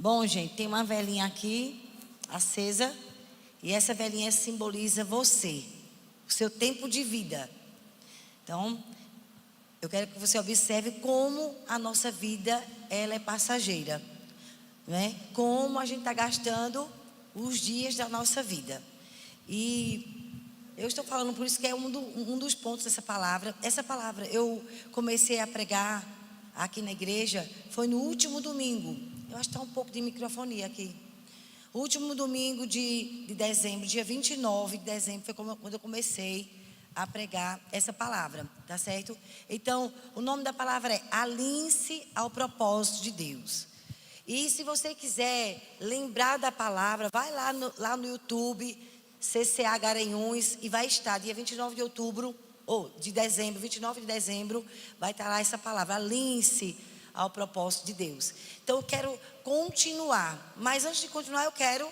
Bom, gente, tem uma velinha aqui, acesa, e essa velinha simboliza você, o seu tempo de vida. Então, eu quero que você observe como a nossa vida, ela é passageira, né? Como a gente está gastando os dias da nossa vida. E eu estou falando por isso que é um dos pontos dessa palavra. Essa palavra eu comecei a pregar aqui na igreja, foi no último domingo. Eu acho que está um pouco de microfonia aqui. O último domingo de dezembro, dia 29 de dezembro, foi quando eu comecei a pregar essa palavra, tá certo? Então, o nome da palavra é alinhe-se ao propósito de Deus. E se você quiser lembrar da palavra, vai lá no YouTube, CCA Garanhuns, e vai estar dia 29 de outubro, ou de dezembro, 29 de dezembro, vai estar lá essa palavra, alinhe-se ao propósito de Deus. Então eu quero continuar, mas antes de continuar eu quero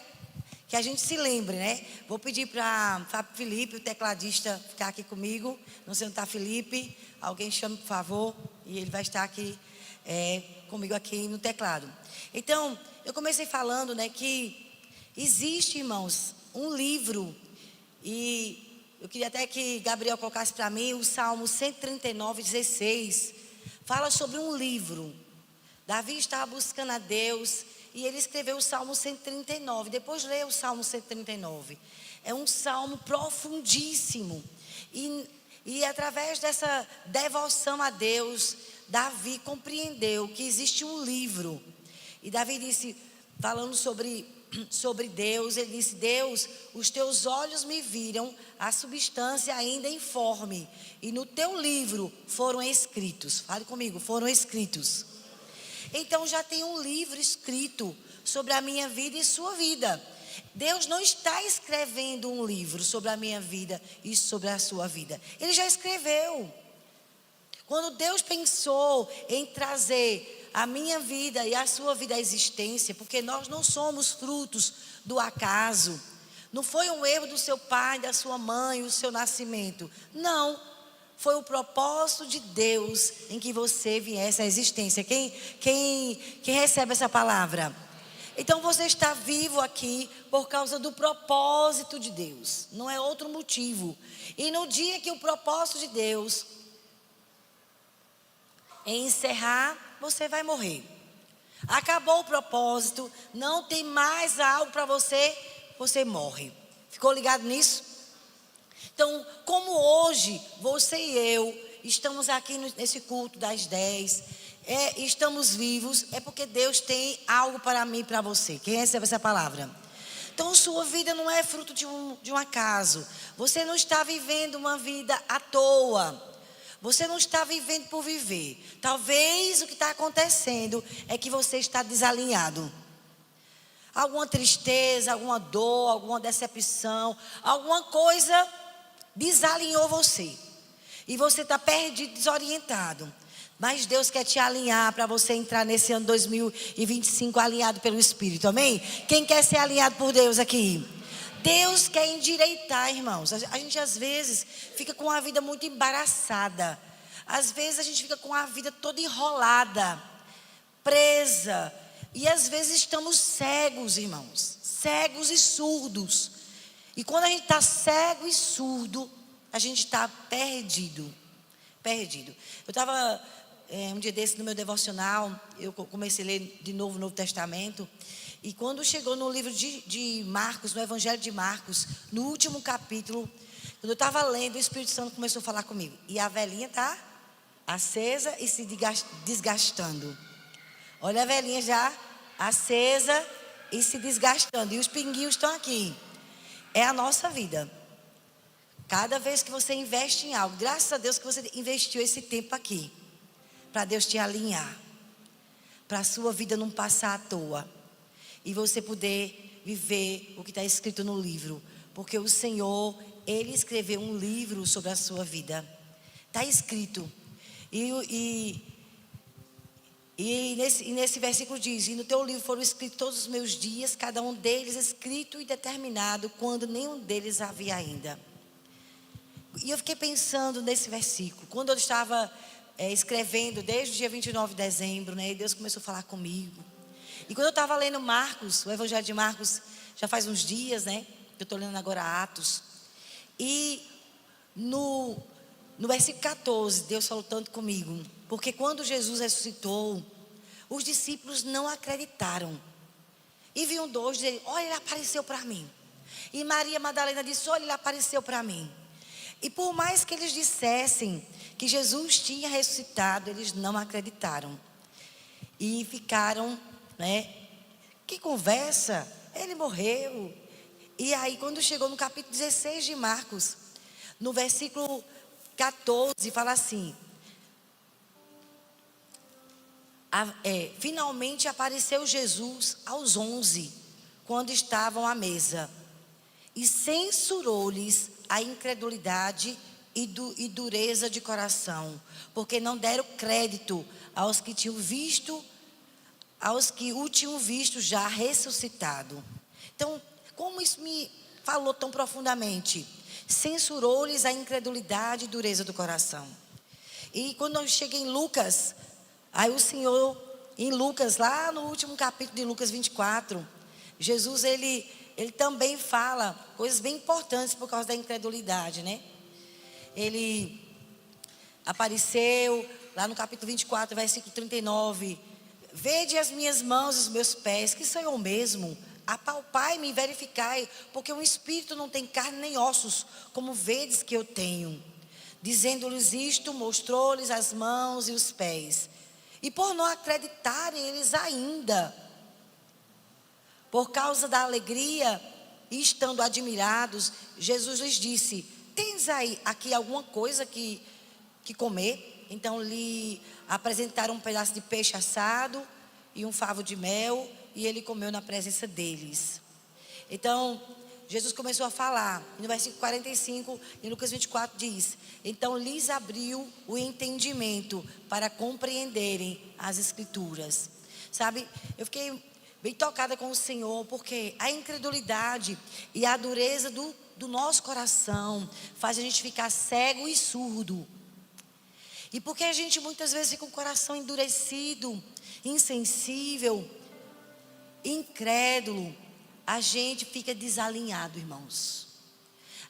que a gente se lembre, né? Vou pedir para Felipe, o tecladista, ficar aqui comigo. Não sei onde está Felipe, alguém chame por favor, e ele vai estar aqui comigo aqui no teclado. Então, eu comecei falando, né, que existe, irmãos, um livro, e eu queria até que Gabriel colocasse para mim o Salmo 139, 16. Fala sobre um livro. Davi estava buscando a Deus e ele escreveu o Salmo 139. Depois leia o Salmo 139. É um salmo profundíssimo. E através dessa devoção a Deus, Davi compreendeu que existe um livro. E Davi disse, falando sobre Deus, ele disse: Deus, os teus olhos me viram a substância ainda informe, e no teu livro foram escritos. Fale comigo, foram escritos. Então já tem um livro escrito sobre a minha vida e sua vida. Deus não está escrevendo um livro sobre a minha vida e sobre a sua vida. Ele já escreveu. Quando Deus pensou em trazer a minha vida e a sua vida à existência, porque nós não somos frutos do acaso. Não foi um erro do seu pai, da sua mãe, o seu nascimento. Não. Foi o propósito de Deus em que você viesse à existência. Quem recebe essa palavra? Então você está vivo aqui por causa do propósito de Deus. Não é outro motivo. E no dia que o propósito de Deus encerrar, você vai morrer. Acabou o propósito, não tem mais algo para você, você morre. Ficou ligado nisso? Então, como hoje você e eu estamos aqui nesse culto das 10, estamos vivos, é porque Deus tem algo para mim e para você. Quem recebe essa palavra? Então, sua vida não é fruto de um acaso. Você não está vivendo uma vida à toa. Você não está vivendo por viver. Talvez o que está acontecendo é que você está desalinhado. Alguma tristeza, alguma dor, alguma decepção, alguma coisa desalinhou você. E você está perdido, desorientado. Mas Deus quer te alinhar para você entrar nesse ano 2025 alinhado pelo Espírito. Amém? Quem quer ser alinhado por Deus aqui? Deus quer endireitar, irmãos. A gente às vezes fica com a vida muito embaraçada. Às vezes a gente fica com a vida toda enrolada, presa. E às vezes estamos cegos, irmãos. Cegos e surdos. E quando a gente está cego e surdo, a gente está perdido. Perdido. Eu estava um dia desse no meu devocional, eu comecei a ler de novo o Novo Testamento. E quando chegou no livro de Marcos, no Evangelho de Marcos, no último capítulo, quando eu estava lendo, o Espírito Santo começou a falar comigo. E a velhinha está acesa e se desgastando. Olha a velhinha já acesa e se desgastando. E os pinguinhos estão aqui. É a nossa vida. Cada vez que você investe em algo, graças a Deus que você investiu esse tempo aqui, para Deus te alinhar, para a sua vida não passar à toa. E você poder viver o que está escrito no livro. Porque o Senhor, Ele escreveu um livro sobre a sua vida. Está escrito. E nesse versículo diz: e no teu livro foram escritos todos os meus dias, cada um deles escrito e determinado, quando nenhum deles havia ainda. E eu fiquei pensando nesse versículo. Quando eu estava escrevendo, desde o dia 29 de dezembro, né, e Deus começou a falar comigo. E quando eu estava lendo Marcos, o Evangelho de Marcos, já faz uns dias, né? Eu estou lendo agora Atos. E no versículo 14, Deus falou tanto comigo. Porque quando Jesus ressuscitou, os discípulos não acreditaram. E viam dois dele, olha, ele apareceu para mim. E Maria Madalena disse, olha, ele apareceu para mim. E por mais que eles dissessem que Jesus tinha ressuscitado, eles não acreditaram. E ficaram, né? Que conversa, ele morreu. E aí quando chegou no capítulo 16 de Marcos, no versículo 14, fala assim: finalmente apareceu Jesus aos 11, quando estavam à mesa, e censurou-lhes a incredulidade e dureza de coração, porque não deram crédito aos que o tinham visto já ressuscitado. Então, como isso me falou tão profundamente? Censurou-lhes a incredulidade e dureza do coração. E quando eu cheguei em Lucas, aí o Senhor, em Lucas, lá no último capítulo de Lucas 24, Jesus, ele também fala coisas bem importantes por causa da incredulidade, né? Ele apareceu lá no capítulo 24, versículo 39. Vede as minhas mãos e os meus pés, que sou eu mesmo. Apalpai-me e verificai, porque um espírito não tem carne nem ossos, como vedes que eu tenho. Dizendo-lhes isto, mostrou-lhes as mãos e os pés. E por não acreditarem eles ainda, por causa da alegria, e estando admirados, Jesus lhes disse: tens aí aqui alguma coisa que comer? Então lhe apresentaram um pedaço de peixe assado e um favo de mel, e ele comeu na presença deles. Então Jesus começou a falar. No versículo 45, em Lucas 24 diz: então lhes abriu o entendimento para compreenderem as escrituras. Sabe, eu fiquei bem tocada com o Senhor, porque a incredulidade e a dureza do nosso coração faz a gente ficar cego e surdo. E porque a gente muitas vezes fica com o coração endurecido, insensível, incrédulo, a gente fica desalinhado, irmãos.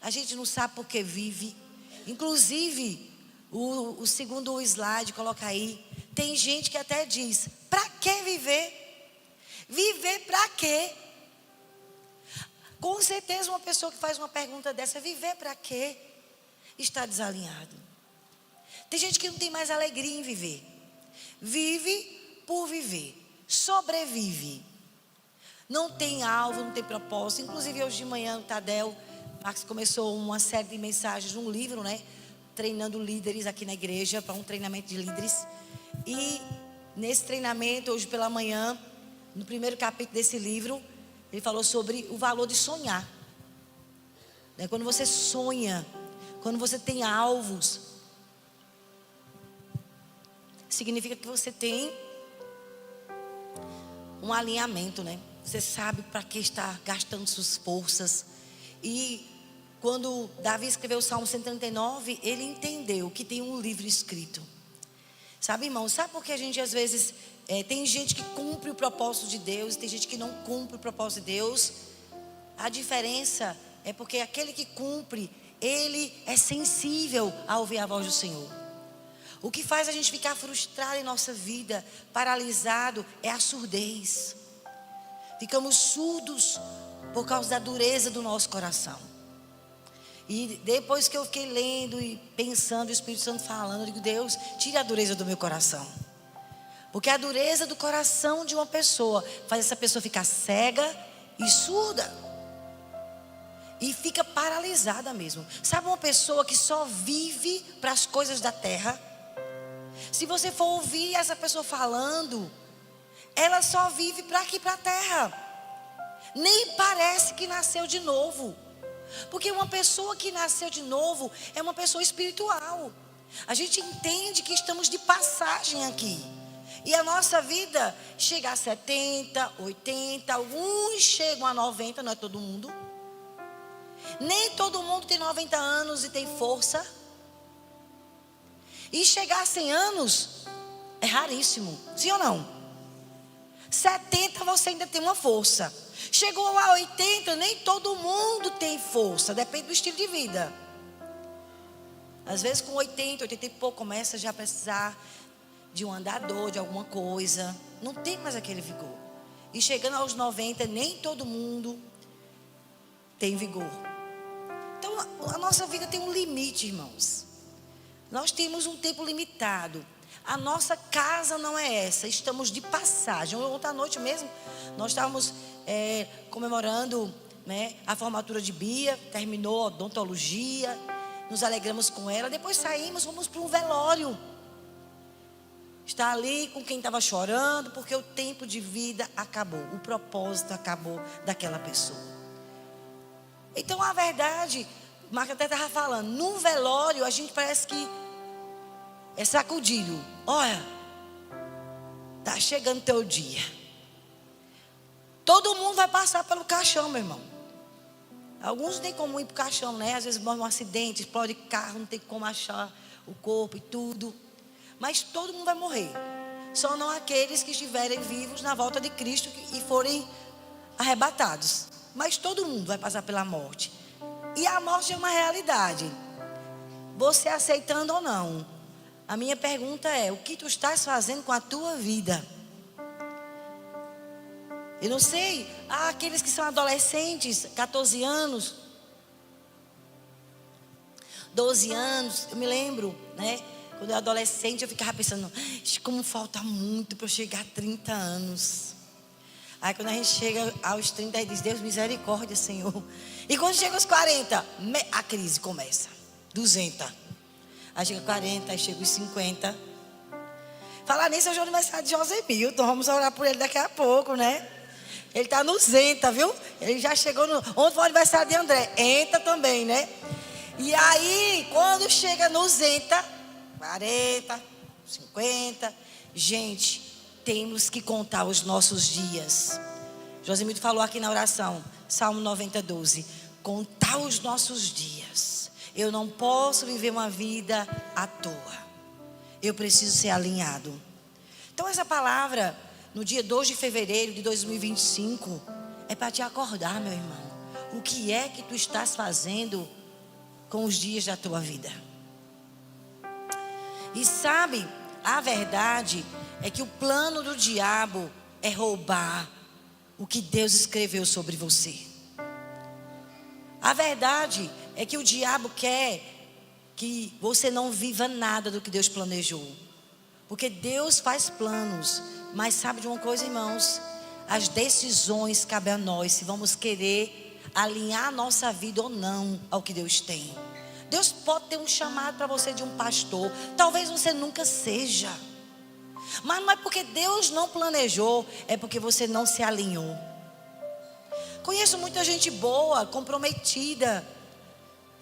A gente não sabe por que vive. Inclusive, o segundo slide, coloca aí. Tem gente que até diz: para que viver? Viver para quê? Com certeza uma pessoa que faz uma pergunta dessa, viver para quê? Está desalinhado. Tem gente que não tem mais alegria em viver. Vive por viver. Sobrevive. Não tem alvo, não tem propósito. Inclusive hoje de manhã o Tadel Marcos começou uma série de mensagens, um livro, né? Treinando líderes aqui na igreja, para um treinamento de líderes. E nesse treinamento, hoje pela manhã, no primeiro capítulo desse livro, ele falou sobre o valor de sonhar. Quando você sonha, quando você tem alvos, significa que você tem um alinhamento, né? Você sabe para que está gastando suas forças. E quando Davi escreveu o Salmo 139, ele entendeu que tem um livro escrito. Sabe, irmão, sabe por que a gente às vezes tem gente que cumpre o propósito de Deus, tem gente que não cumpre o propósito de Deus? A diferença é porque aquele que cumpre, ele é sensível a ouvir a voz do Senhor. O que faz a gente ficar frustrado em nossa vida, paralisado, é a surdez. Ficamos surdos por causa da dureza do nosso coração. E depois que eu fiquei lendo e pensando, o Espírito Santo falando, eu digo: Deus, tira a dureza do meu coração. Porque a dureza do coração de uma pessoa faz essa pessoa ficar cega e surda. E fica paralisada mesmo. Sabe uma pessoa que só vive para as coisas da terra? Se você for ouvir essa pessoa falando, ela só vive para aqui, para a terra. Nem parece que nasceu de novo. Porque uma pessoa que nasceu de novo é uma pessoa espiritual. A gente entende que estamos de passagem aqui. E a nossa vida chega a 70, 80, alguns chegam a 90, não é todo mundo. Nem todo mundo tem 90 anos e tem força. E chegar a 100 anos é raríssimo, sim ou não? 70 você ainda tem uma força. Chegou a 80, nem todo mundo tem força, depende do estilo de vida. Às vezes com 80 e pouco começa já a precisar de um andador, de alguma coisa. Não tem mais aquele vigor. E chegando aos 90, nem todo mundo tem vigor. Então a nossa vida tem um limite, irmãos. Nós temos um tempo limitado. A nossa casa não é essa, estamos de passagem. Ontem à noite mesmo, nós estávamos comemorando, né, a formatura de Bia, terminou a odontologia, nos alegramos com ela. Depois saímos, fomos para um velório. Está ali com quem estava chorando, porque o tempo de vida acabou, o propósito acabou daquela pessoa. Então a verdade, o Marco até estava falando, num velório a gente parece que é sacudilho. Olha, tá chegando teu dia. Todo mundo vai passar pelo caixão, meu irmão. Alguns nem como ir para o caixão, né? Às vezes morre um acidente, explode carro, não tem como achar o corpo e tudo. Mas todo mundo vai morrer. Só não aqueles que estiverem vivos na volta de Cristo e forem arrebatados. Mas todo mundo vai passar pela morte. E a morte é uma realidade. Você aceitando ou não. A minha pergunta é: o que tu estás fazendo com a tua vida? Eu não sei, aqueles que são adolescentes, 14 anos, 12 anos, eu me lembro, né? Quando eu era adolescente, eu ficava pensando, como falta muito para eu chegar a 30 anos. Aí quando a gente chega aos 30, aí diz, Deus, misericórdia, Senhor. E quando chega aos 40, a crise começa, 200. Aí chega 40, aí chega os 50. Falar nisso, hoje é o aniversário de José Milton, vamos orar por ele daqui a pouco, né? Ele está no Zenta, viu? Ele já chegou no... Ontem foi o aniversário de André, entra também, né? E aí, quando chega no Zenta, 40, 50, gente, temos que contar os nossos dias. José Milton falou aqui na oração, Salmo 90, 12. Contar os nossos dias. Eu não posso viver uma vida à toa. Eu preciso ser alinhado. Então essa palavra, no dia 2 de fevereiro de 2025, é para te acordar, meu irmão. O que é que tu estás fazendo com os dias da tua vida? E sabe, a verdade é que o plano do diabo é roubar o que Deus escreveu sobre você. A verdade é que o diabo quer que você não viva nada do que Deus planejou. Porque Deus faz planos. Mas sabe de uma coisa, irmãos? As decisões cabem a nós, se vamos querer alinhar a nossa vida ou não ao que Deus tem. Deus pode ter um chamado para você de um pastor. Talvez você nunca seja. Mas não é porque Deus não planejou, é porque você não se alinhou. Conheço muita gente boa, comprometida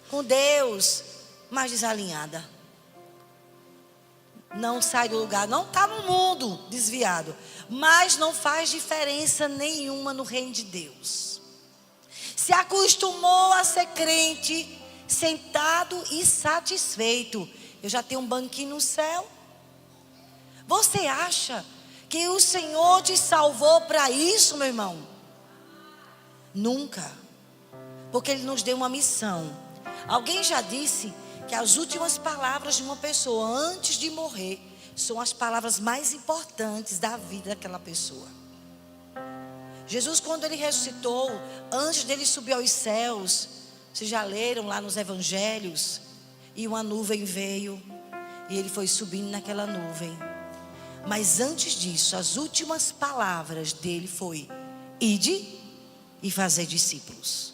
com Deus, mas desalinhada. Não sai do lugar, não está no mundo desviado, mas não faz diferença nenhuma no reino de Deus. Se acostumou a ser crente, sentado e satisfeito. Eu já tenho um banquinho no céu. Você acha que o Senhor te salvou para isso, meu irmão? Nunca. Porque Ele nos deu uma missão. Alguém já disse que as últimas palavras de uma pessoa antes de morrer são as palavras mais importantes da vida daquela pessoa. Jesus, quando Ele ressuscitou, antes dele subir aos céus, vocês já leram lá nos evangelhos, e uma nuvem veio e Ele foi subindo naquela nuvem. Mas antes disso, as últimas palavras dele foi: ide e fazer discípulos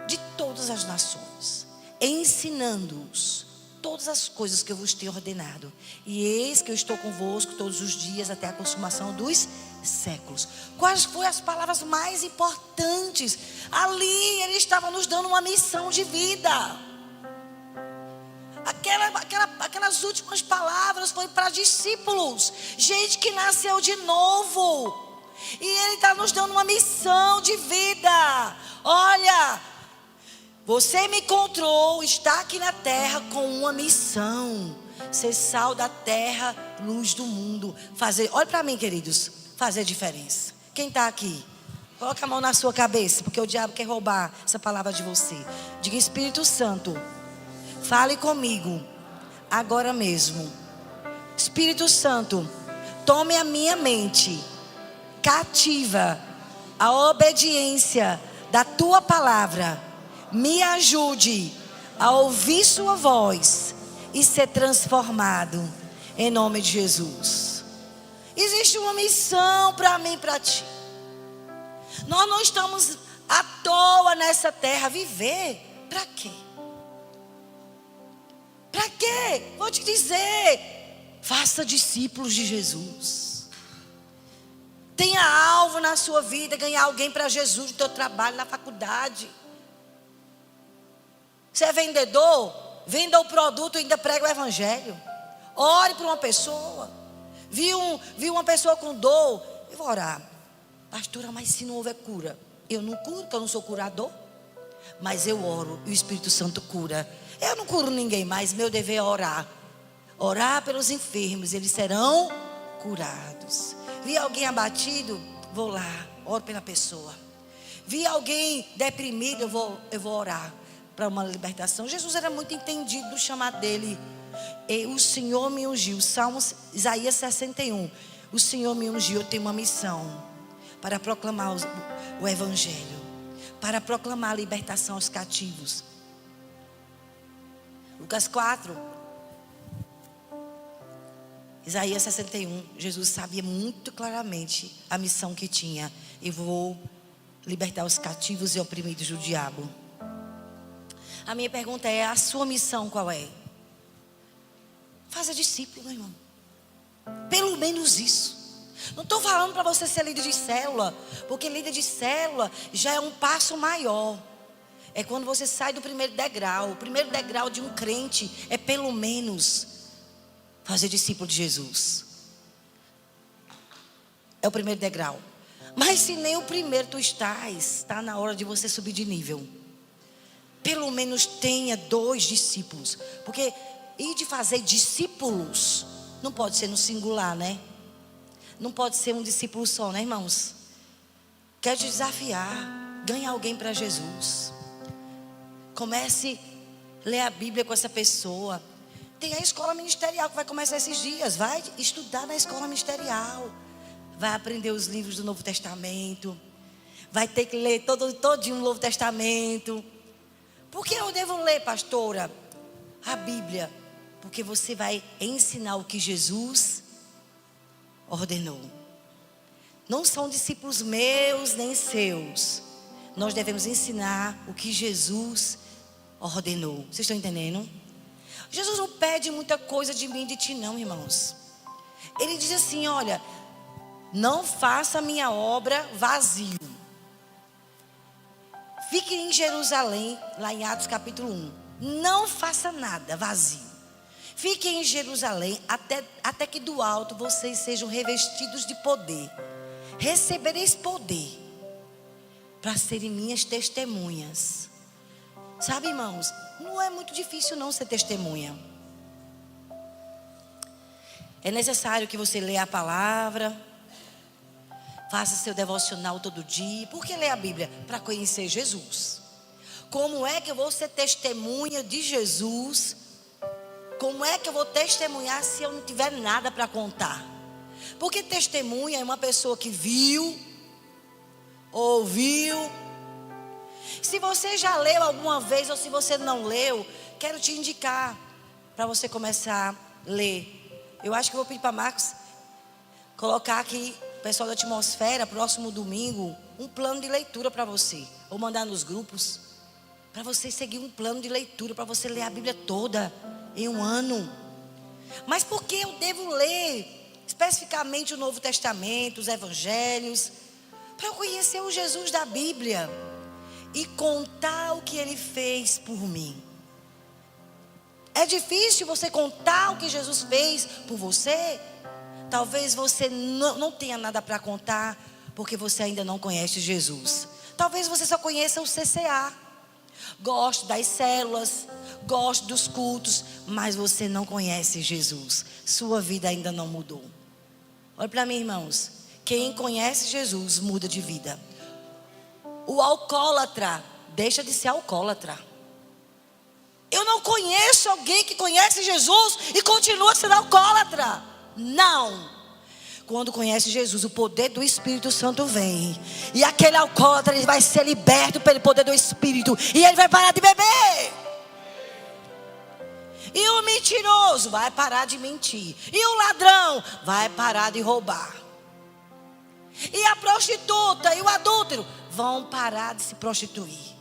de todas as nações, ensinando-os todas as coisas que eu vos tenho ordenado. E eis que eu estou convosco todos os dias até a consumação dos séculos. Quais foram as palavras mais importantes? Ali Ele estava nos dando uma missão de vida. Aquelas últimas palavras foi para discípulos, gente que nasceu de novo. E Ele está nos dando uma missão de vida. Olha, você me encontrou, está aqui na terra com uma missão: ser sal da terra, luz do mundo. Olha para mim, queridos, fazer diferença. Quem está aqui? Coloca a mão na sua cabeça, porque o diabo quer roubar essa palavra de você. Diga: Espírito Santo, fale comigo agora mesmo. Espírito Santo, tome a minha mente cativa à obediência da tua palavra. Me ajude a ouvir sua voz e ser transformado em nome de Jesus. Existe uma missão para mim e para ti. Nós não estamos à toa nessa terra. Viver para quê? Para quê? Vou te dizer: faça discípulos de Jesus. Tenha alvo na sua vida, ganhar alguém para Jesus no teu trabalho, na faculdade. Você é vendedor? Venda o produto e ainda prega o evangelho. Ore por uma pessoa. Viu uma pessoa com dor? Eu vou orar. Pastora, mas se não houver cura? Eu não curo, porque eu não sou curador. Mas eu oro e o Espírito Santo cura. Eu não curo ninguém, mas meu dever é orar. Orar pelos enfermos, eles serão curados. Vi alguém abatido? Vou lá, oro pela pessoa. Vi alguém deprimido? Eu vou orar para uma libertação. Jesus era muito entendido do chamado dele. E o Senhor me ungiu. Salmos, Isaías 61. O Senhor me ungiu, eu tenho uma missão para proclamar o evangelho, para proclamar a libertação aos cativos. Lucas 4, Isaías 61. Jesus sabia muito claramente a missão que tinha. Eu vou libertar os cativos e oprimidos do diabo. A minha pergunta é: a sua missão qual é? Faça discípulo, meu irmão. Pelo menos isso. Não estou falando para você ser líder de célula, porque líder de célula já é um passo maior. É quando você sai do primeiro degrau. O primeiro degrau de um crente é pelo menos fazer discípulo de Jesus. É o primeiro degrau. Mas se nem o primeiro tu estás, está na hora de você subir de nível. Pelo menos tenha 2 discípulos. Porque ir de fazer discípulos não pode ser no singular, né? Não pode ser um discípulo só, né, irmãos? Quero te desafiar. Ganhe alguém para Jesus. Comece a ler a Bíblia com essa pessoa. Tem a escola ministerial que vai começar esses dias. Vai estudar na escola ministerial. Vai aprender os livros do Novo Testamento. Vai ter que ler todinho o Novo Testamento. Por que eu devo ler, pastora, a Bíblia? Porque você vai ensinar o que Jesus ordenou. Não são discípulos meus nem seus. Nós devemos ensinar o que Jesus ordenou. Vocês estão entendendo? Jesus não pede muita coisa de mim e de ti não, irmãos. Ele diz assim: olha, não faça a minha obra vazio. Fique em Jerusalém, lá em Atos capítulo 1. Não faça nada vazio. Fiquem em Jerusalém até que do alto vocês sejam revestidos de poder. Recebereis poder para serem minhas testemunhas. Sabe, irmãos, não é muito difícil não ser testemunha. É necessário que você leia a palavra, faça seu devocional todo dia. Por que ler a Bíblia? Para conhecer Jesus. Como é que eu vou ser testemunha de Jesus? Como é que eu vou testemunhar se eu não tiver nada para contar? Porque testemunha é uma pessoa que viu, ouviu. Se você já leu alguma vez ou se você não leu, quero te indicar para você começar a ler. Eu acho que eu vou pedir para Marcos colocar aqui, o pessoal da atmosfera, próximo domingo, um plano de leitura para você. Ou mandar nos grupos, para você seguir um plano de leitura, para você ler a Bíblia toda em um ano. Mas por que eu devo ler especificamente o Novo Testamento, os Evangelhos? Para eu conhecer o Jesus da Bíblia e contar o que Ele fez por mim. É difícil você contar o que Jesus fez por você? Talvez você não tenha nada para contar, porque você ainda não conhece Jesus. Talvez você só conheça o CCA. Gosto das células, gosto dos cultos, mas você não conhece Jesus. Sua vida ainda não mudou. Olha para mim, irmãos. Quem conhece Jesus muda de vida. O alcoólatra deixa de ser alcoólatra. Eu não conheço alguém que conhece Jesus e continua sendo alcoólatra. Não. Quando conhece Jesus, o poder do Espírito Santo vem. E aquele alcoólatra, ele vai ser liberto pelo poder do Espírito. E ele vai parar de beber. E o mentiroso vai parar de mentir. E o ladrão vai parar de roubar. E a prostituta e o adúltero vão parar de se prostituir.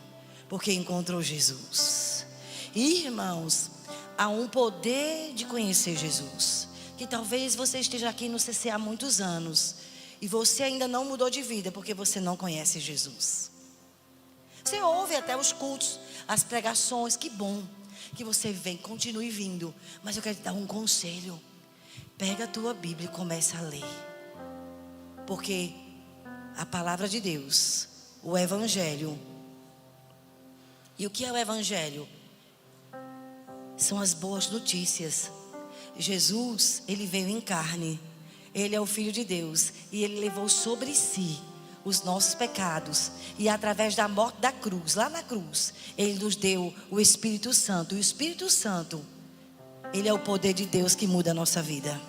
Porque encontrou Jesus. Irmãos, há um poder de conhecer Jesus. Que talvez você esteja aqui no CC há muitos anos e você ainda não mudou de vida porque você não conhece Jesus. Você ouve até os cultos, as pregações, que bom que você vem, continue vindo. Mas eu quero te dar um conselho. Pega a tua Bíblia e começa a ler. Porque a palavra de Deus, o Evangelho. E o que é o Evangelho? São as boas notícias. Jesus, ele veio em carne. Ele é o Filho de Deus. E ele levou sobre si os nossos pecados. E através da morte da cruz, lá na cruz, ele nos deu o Espírito Santo. E o Espírito Santo, ele é o poder de Deus que muda a nossa vida.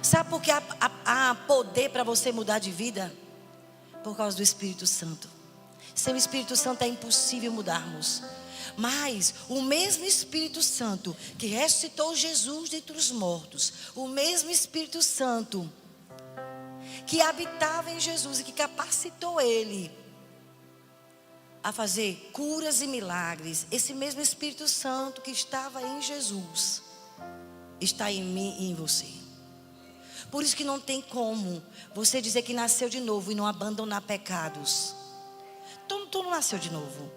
Sabe por que há poder para você mudar de vida? Por causa do Espírito Santo. Sem o Espírito Santo é impossível mudarmos. Mas o mesmo Espírito Santo que ressuscitou Jesus dentre os mortos, o mesmo Espírito Santo que habitava em Jesus e que capacitou ele a fazer curas e milagres, esse mesmo Espírito Santo que estava em Jesus está em mim e em você. Por isso que não tem como você dizer que nasceu de novo e não abandonar pecados. Tu não nasceu de novo.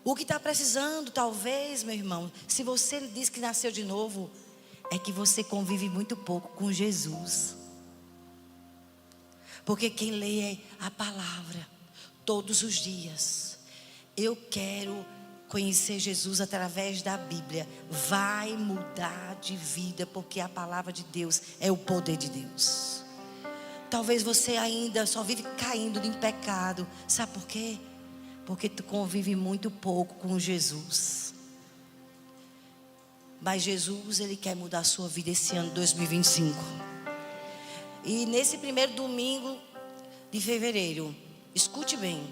O que está precisando, talvez, meu irmão, se você diz que nasceu de novo, é que você convive muito pouco com Jesus. Porque quem lê a palavra todos os dias, eu quero conhecer Jesus através da Bíblia, vai mudar de vida, porque a palavra de Deus é o poder de Deus. Talvez você ainda só vive caindo em pecado. Sabe por quê? Porque tu convive muito pouco com Jesus. Mas Jesus, ele quer mudar a sua vida esse ano 2025. E nesse primeiro domingo de fevereiro, escute bem.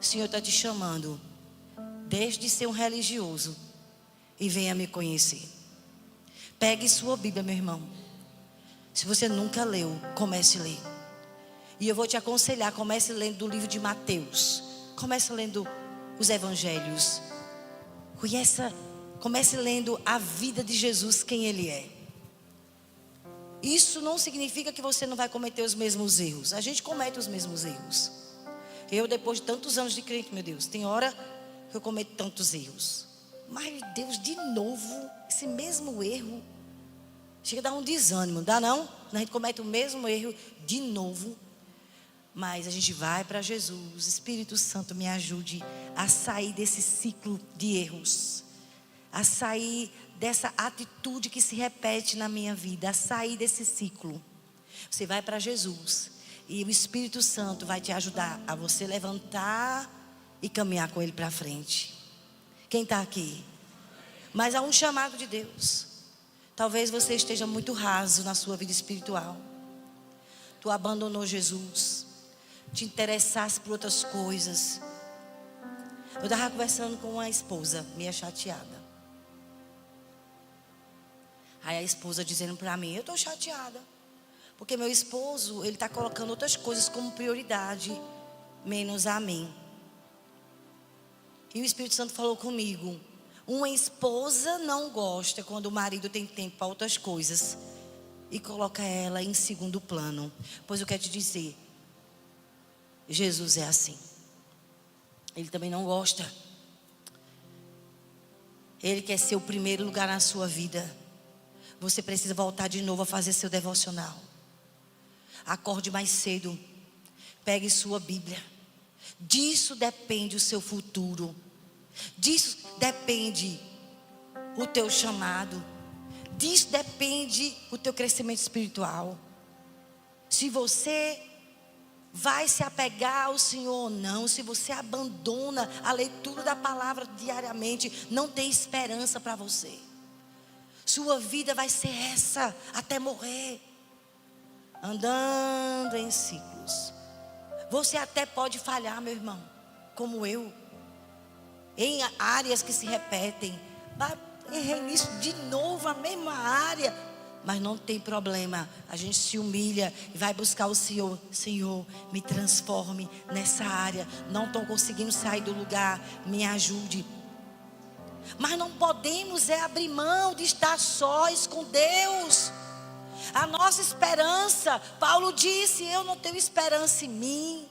O Senhor está te chamando. Deixe de ser um religioso e venha me conhecer. Pegue sua Bíblia, meu irmão. Se você nunca leu, comece a ler. E eu vou te aconselhar, comece lendo do livro de Mateus. Comece lendo os evangelhos. Comece lendo a vida de Jesus, quem ele é. Isso não significa que você não vai cometer os mesmos erros. A gente comete os mesmos erros. Eu, depois de tantos anos de crente, meu Deus, tem hora que eu cometo tantos erros. Mas Deus, de novo, esse mesmo erro, chega a dar um desânimo, não dá não? A gente comete o mesmo erro de novo. Mas a gente vai para Jesus. Espírito Santo, me ajude a sair desse ciclo de erros, a sair dessa atitude que se repete na minha vida, a sair desse ciclo. Você vai para Jesus e o Espírito Santo vai te ajudar a você levantar e caminhar com ele para frente. Quem está aqui? Mas há um chamado de Deus. Talvez você esteja muito raso na sua vida espiritual. Tu abandonou Jesus, te interessasse por outras coisas. Eu estava conversando com uma esposa meio chateada. Aí a esposa dizendo para mim, eu estou chateada, porque meu esposo, ele está colocando outras coisas como prioridade, menos a mim. E o Espírito Santo falou comigo, uma esposa não gosta quando o marido tem tempo para outras coisas e coloca ela em segundo plano. Pois eu quero te dizer, Jesus é assim. Ele também não gosta. Ele quer ser o primeiro lugar na sua vida. Você precisa voltar de novo a fazer seu devocional. Acorde mais cedo. Pegue sua Bíblia. Disso depende o seu futuro. Disso depende o teu chamado. Disso depende o teu crescimento espiritual. se você vai se apegar ao Senhor ou não, se você abandona a leitura da palavra diariamente, não tem esperança para você. Sua vida vai ser essa até morrer, andando em ciclos. Você até pode falhar, meu irmão, como eu, em áreas que se repetem. Errei nisso de novo, a mesma área. Mas não tem problema, a gente se humilha e vai buscar o Senhor. Senhor, me transforme nessa área. Não estou conseguindo sair do lugar, me ajude. Mas não podemos abrir mão de estar sós com Deus. A nossa esperança, Paulo disse, eu não tenho esperança em mim,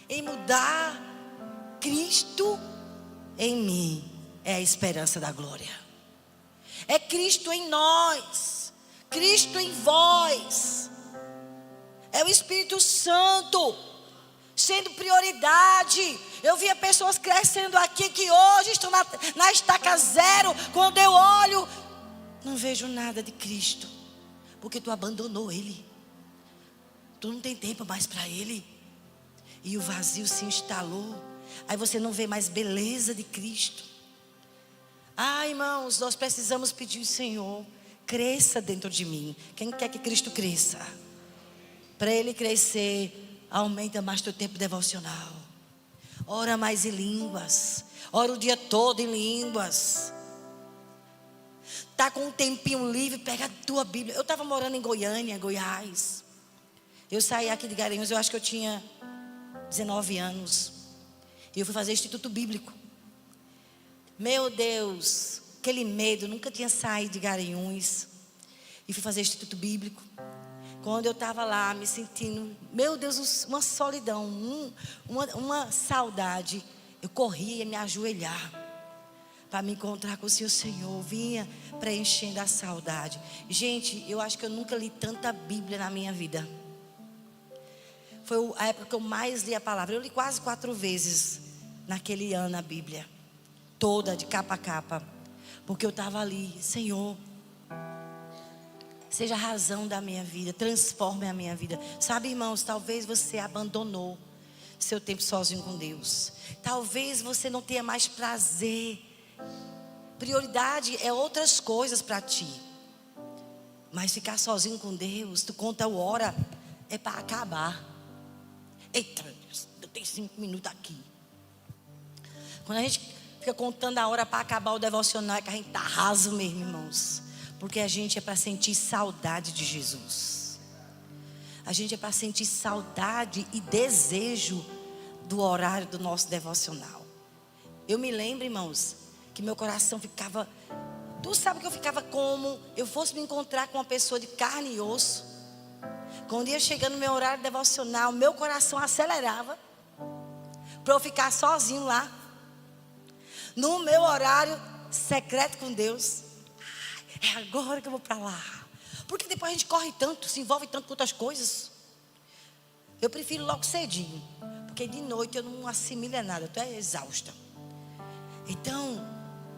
em mudar. Cristo em mim é a esperança da glória. É Cristo em nós, Cristo em vós. É o Espírito Santo sendo prioridade. Eu via pessoas crescendo aqui que hoje estão na estaca zero. Quando eu olho, não vejo nada de Cristo, porque tu abandonou Ele. Tu não tem tempo mais para Ele. E o vazio se instalou. Aí você não vê mais beleza de Cristo. Irmãos, nós precisamos pedir ao Senhor, cresça dentro de mim. Quem quer que Cristo cresça? Para Ele crescer, aumenta mais teu tempo devocional. Ora mais em línguas. Ora o dia todo em línguas. Tá com um tempinho livre, pega a tua Bíblia. Eu estava morando em Goiânia, Goiás. Eu saí aqui de Garanhuns, eu acho que eu tinha 19 anos. E eu fui fazer Instituto Bíblico. Meu Deus, aquele medo, nunca tinha saído de Garanhuns. E fui fazer Instituto Bíblico. Quando eu estava lá, me sentindo, meu Deus, uma solidão, uma saudade. Eu corria me ajoelhar para me encontrar com o Senhor. Vinha preenchendo a saudade. Gente, eu acho que eu nunca li tanta Bíblia na minha vida. Foi a época que eu mais li a palavra. Eu li quase 4 vezes naquele ano a Bíblia. Toda, de capa a capa. Porque eu estava ali, Senhor, seja a razão da minha vida, transforme a minha vida. Sabe, irmãos, talvez você abandonou seu tempo sozinho com Deus. Talvez você não tenha mais prazer. Prioridade é outras coisas para ti. Mas ficar sozinho com Deus, tu conta o hora, é para acabar. Eita, eu tenho 5 minutos aqui. Quando a gente fica contando a hora para acabar o devocional, é que a gente está raso mesmo, irmãos. Porque a gente é para sentir saudade de Jesus. A gente é para sentir saudade e desejo do horário do nosso devocional. Eu me lembro, irmãos, que meu coração ficava... Tu sabe que eu ficava como eu fosse me encontrar com uma pessoa de carne e osso. Quando ia chegando no meu horário devocional, meu coração acelerava para eu ficar sozinho lá, no meu horário secreto com Deus. É agora que eu vou para lá. Porque depois a gente corre tanto, se envolve tanto com outras coisas. Eu prefiro logo cedinho, porque de noite eu não assimilo nada, eu estou exausta. Então,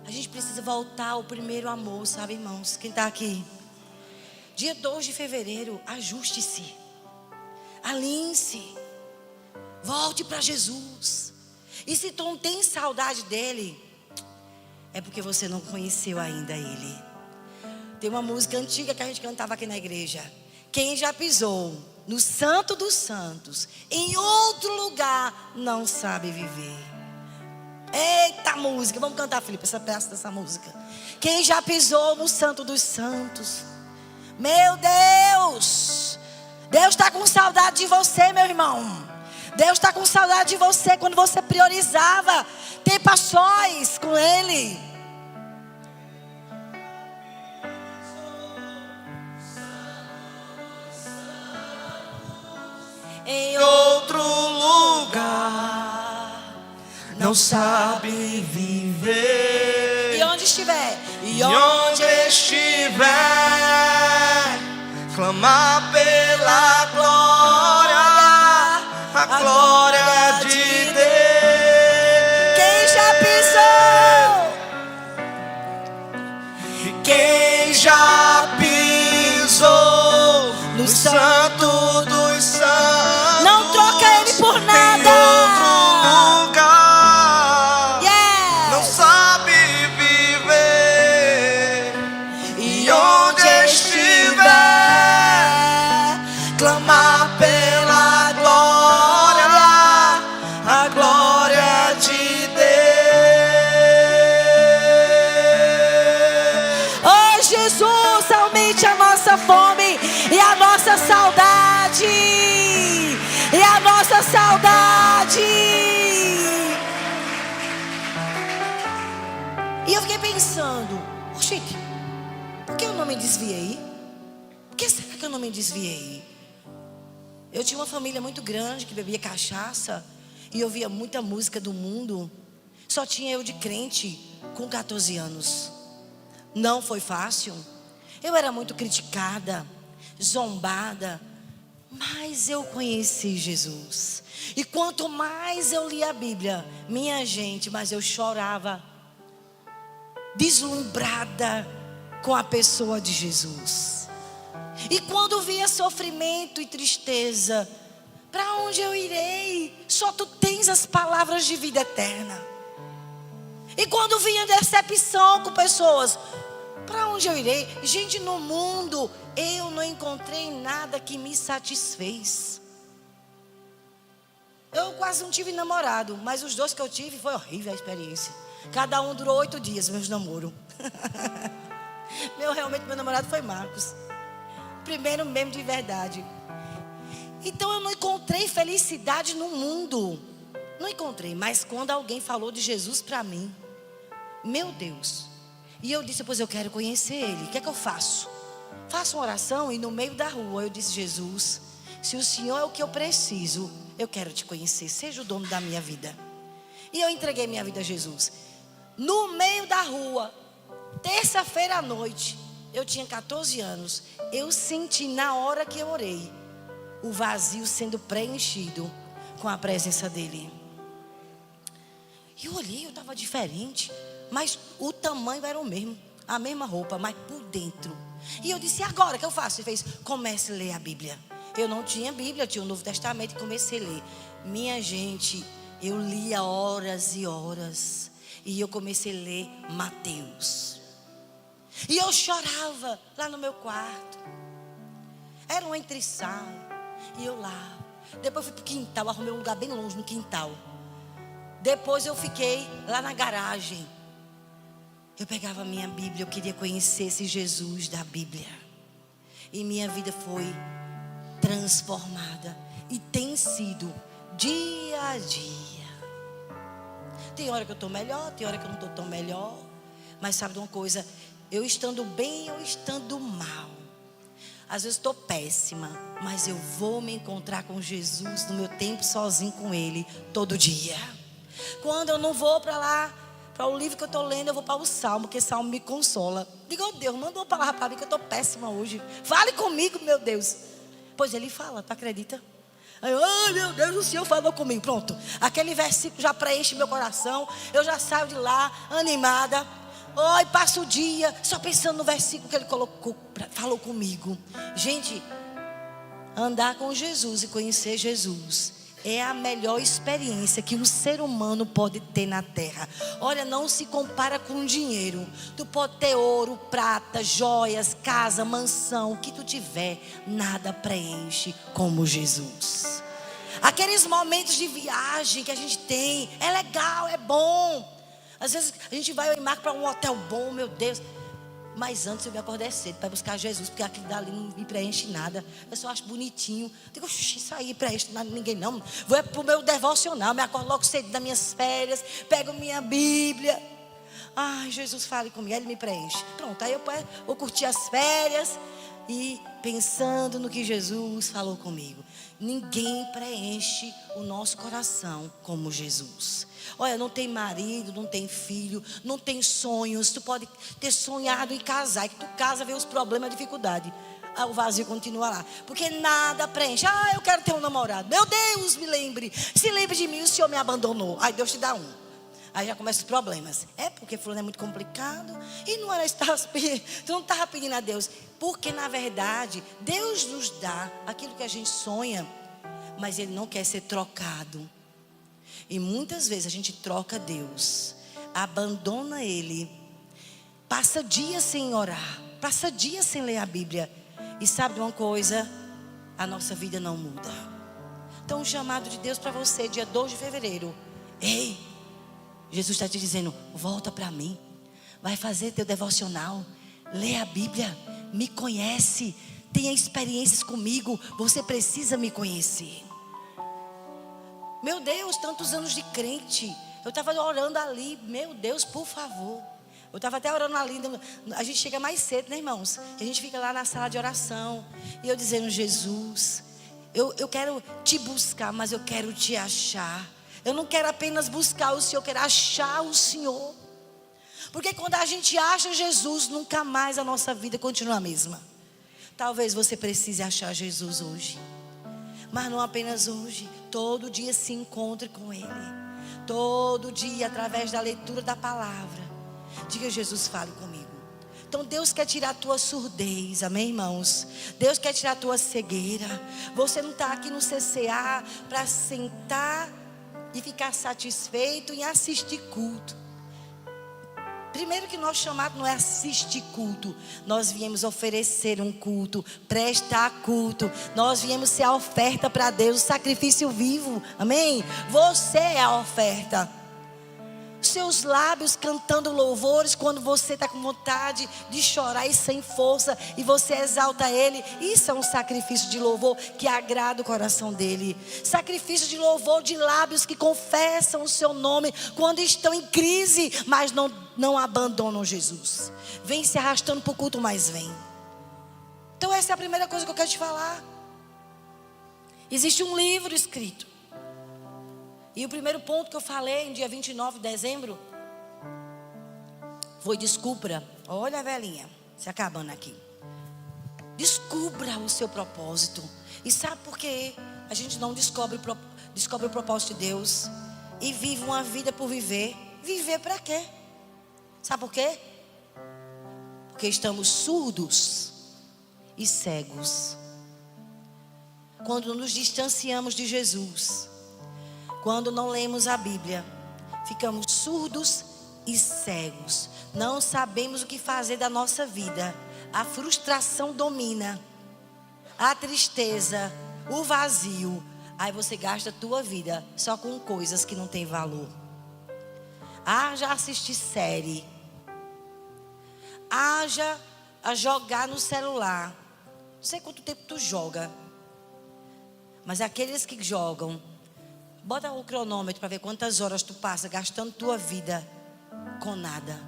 a gente precisa voltar ao primeiro amor, sabe, irmãos? Quem está aqui? Dia 2 de fevereiro, ajuste-se, alinhe-se, volte para Jesus. E se tu não tem saudade dele, é porque você não conheceu ainda ele. Tem uma música antiga que a gente cantava aqui na igreja. Quem já pisou no Santo dos Santos, em outro lugar, não sabe viver. Eita música, vamos cantar, Felipe, essa peça dessa música. Quem já pisou no Santo dos Santos, meu Deus, Deus está com saudade de você, meu irmão. Deus está com saudade de você quando você priorizava tempo a sós com Ele. Em outro lugar, não sabe viver. E onde estiver, E onde estiver, clamar pela glória, a glória de Deus. Quem já pisou? E quem já pisou no Santo dos clamar pela glória, a glória de Deus. Oh Jesus, aumente a nossa fome e a nossa saudade. E a nossa saudade. E eu fiquei pensando, gente, por que eu não me desviei? Por que será que eu não me desviei? Eu tinha uma família muito grande que bebia cachaça e ouvia muita música do mundo. Só tinha eu de crente com 14 anos. Não foi fácil. Eu era muito criticada, zombada, mas eu conheci Jesus. E quanto mais eu lia a Bíblia, minha gente, mais eu chorava, deslumbrada com a pessoa de Jesus. E quando via sofrimento e tristeza, para onde eu irei? Só tu tens as palavras de vida eterna. E quando vinha decepção com pessoas, para onde eu irei? Gente, no mundo eu não encontrei nada que me satisfez. Eu quase não tive namorado, mas os 2 que eu tive foi horrível a experiência. Cada um durou 8 dias, meus namoros. Realmente meu namorado foi Marcos. Primeiro mesmo de verdade. Então eu não encontrei felicidade no mundo. Não encontrei, mas quando alguém falou de Jesus para mim, meu Deus. E eu disse, pois eu quero conhecer Ele. O que é que eu faço? Faço uma oração e no meio da rua eu disse, Jesus, se o Senhor é o que eu preciso, eu quero te conhecer. Seja o dono da minha vida. E eu entreguei minha vida a Jesus. No meio da rua, terça-feira à noite, eu tinha 14 anos. Eu senti na hora que eu orei, o vazio sendo preenchido com a presença dEle. E eu olhei, eu estava diferente, mas o tamanho era o mesmo, a mesma roupa, mas por dentro. E eu disse, e agora o que eu faço? Ele fez, comece a ler a Bíblia. Eu não tinha Bíblia, eu tinha o Novo Testamento e comecei a ler. Minha gente, eu lia horas e horas. E eu comecei a ler Mateus. E eu chorava lá no meu quarto. Era um entresal. E eu lá. Depois eu fui pro quintal, arrumei um lugar bem longe no quintal. Depois eu fiquei lá na garagem. Eu pegava a minha Bíblia, eu queria conhecer esse Jesus da Bíblia. E minha vida foi transformada. E tem sido dia a dia. Tem hora que eu estou melhor, tem hora que eu não estou tão melhor. Mas sabe de uma coisa? Eu estando bem ou estando mal, às vezes estou péssima, mas eu vou me encontrar com Jesus no meu tempo sozinho com Ele, todo dia. Quando eu não vou para lá, para o livro que eu estou lendo, eu vou para o Salmo, porque Salmo me consola. Digo, oh Deus, manda uma palavra para mim que eu estou péssima hoje. Fale comigo, meu Deus. Pois Ele fala, tu acredita? Aí, oh meu Deus, o Senhor falou comigo. Pronto, aquele versículo já preenche meu coração. Eu já saio de lá animada. E passo o dia só pensando no versículo que Ele falou comigo. Gente, andar com Jesus e conhecer Jesus é a melhor experiência que um ser humano pode ter na terra. Olha, não se compara com dinheiro. Tu pode ter ouro, prata, joias, casa, mansão, o que tu tiver, nada preenche como Jesus. Aqueles momentos de viagem que a gente tem, é legal, é bom. Às vezes a gente vai para um hotel bom, meu Deus. Mas antes eu me acordei cedo para buscar Jesus, porque aquilo dali não me preenche nada. Eu só acho bonitinho. Digo, isso aí preenche nada, ninguém não. Vou para o meu devocional, me acordo logo cedo das minhas férias, pego minha Bíblia. Ai, Jesus, fale comigo, Ele me preenche. Pronto, aí eu vou curtir as férias e pensando no que Jesus falou comigo. Ninguém preenche o nosso coração como Jesus. Olha, não tem marido, não tem filho, não tem sonhos. Tu pode ter sonhado em casar, e que tu casa, vê os problemas, a dificuldade. O vazio continua lá, porque nada preenche. Eu quero ter um namorado. Meu Deus, me lembre. Se lembre de mim, o Senhor me abandonou. Aí Deus te dá um. Aí já começam os problemas. É porque fulano é muito complicado. E não era isso que tu não estava pedindo a Deus. Porque na verdade Deus nos dá aquilo que a gente sonha, mas Ele não quer ser trocado. E muitas vezes a gente troca Deus, abandona Ele, passa dias sem orar, passa dias sem ler a Bíblia. E sabe de uma coisa? a nossa vida não muda. Então o chamado de Deus para você, dia 2 de fevereiro. Ei, Jesus está te dizendo, volta para mim. Vai fazer teu devocional. Lê a Bíblia. Me conhece. Tenha experiências comigo. Você precisa me conhecer. Meu Deus, tantos anos de crente. Eu estava orando ali. Meu Deus, por favor. Eu estava até orando ali. A gente chega mais cedo, né, irmãos? A gente fica lá na sala de oração. E eu dizendo, Jesus, eu quero te buscar, mas eu quero te achar. Eu não quero apenas buscar o Senhor, eu quero achar o Senhor. Porque quando a gente acha Jesus, nunca mais a nossa vida continua a mesma. Talvez você precise achar Jesus hoje. Mas não apenas hoje. Todo dia se encontre com Ele. Todo dia, através da leitura da palavra. Diga, Jesus, fale comigo. Então Deus quer tirar a tua surdez, amém, irmãos? Deus quer tirar a tua cegueira. Você não está aqui no CCA para sentar e ficar satisfeito em assistir culto. Primeiro que nosso chamado não é assistir culto. Nós viemos oferecer um culto, prestar culto. Nós viemos ser a oferta para Deus, o sacrifício vivo, amém? Você é a oferta. Seus lábios cantando louvores quando você está com vontade de chorar e sem força, e você exalta Ele. Isso é um sacrifício de louvor que agrada o coração dele. Sacrifício de louvor de lábios que confessam o seu nome quando estão em crise, mas não abandonam Jesus. Vem se arrastando para o culto, mas vem. Então essa é a primeira coisa que eu quero te falar. Existe um livro escrito. E o primeiro ponto que eu falei no dia 29 de dezembro foi descubra. Olha a velhinha se acabando aqui. Descubra o seu propósito. E sabe por quê? A gente não descobre o propósito de Deus e vive uma vida por viver. Viver para quê? Sabe por quê? Porque estamos surdos e cegos. Quando nos distanciamos de Jesus, quando não lemos a Bíblia, ficamos surdos e cegos. Não sabemos o que fazer da nossa vida. A frustração domina. A tristeza, o vazio. Aí você gasta a tua vida só com coisas que não tem valor. Haja assistir série. Haja a jogar no celular. Não sei quanto tempo tu joga. Mas aqueles que jogam, bota o cronômetro para ver quantas horas tu passa gastando tua vida com nada.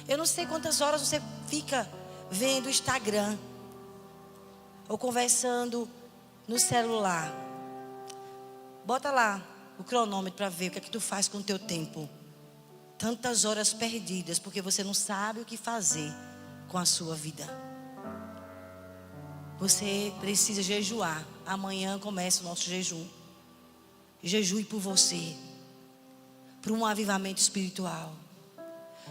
Eu não sei quantas horas você fica vendo o Instagram ou conversando no celular. Bota lá o cronômetro para ver o que é que tu faz com o teu tempo. Tantas horas perdidas porque você não sabe o que fazer com a sua vida. Você precisa jejuar. Amanhã começa o nosso jejum. Jejue por você, para um avivamento espiritual,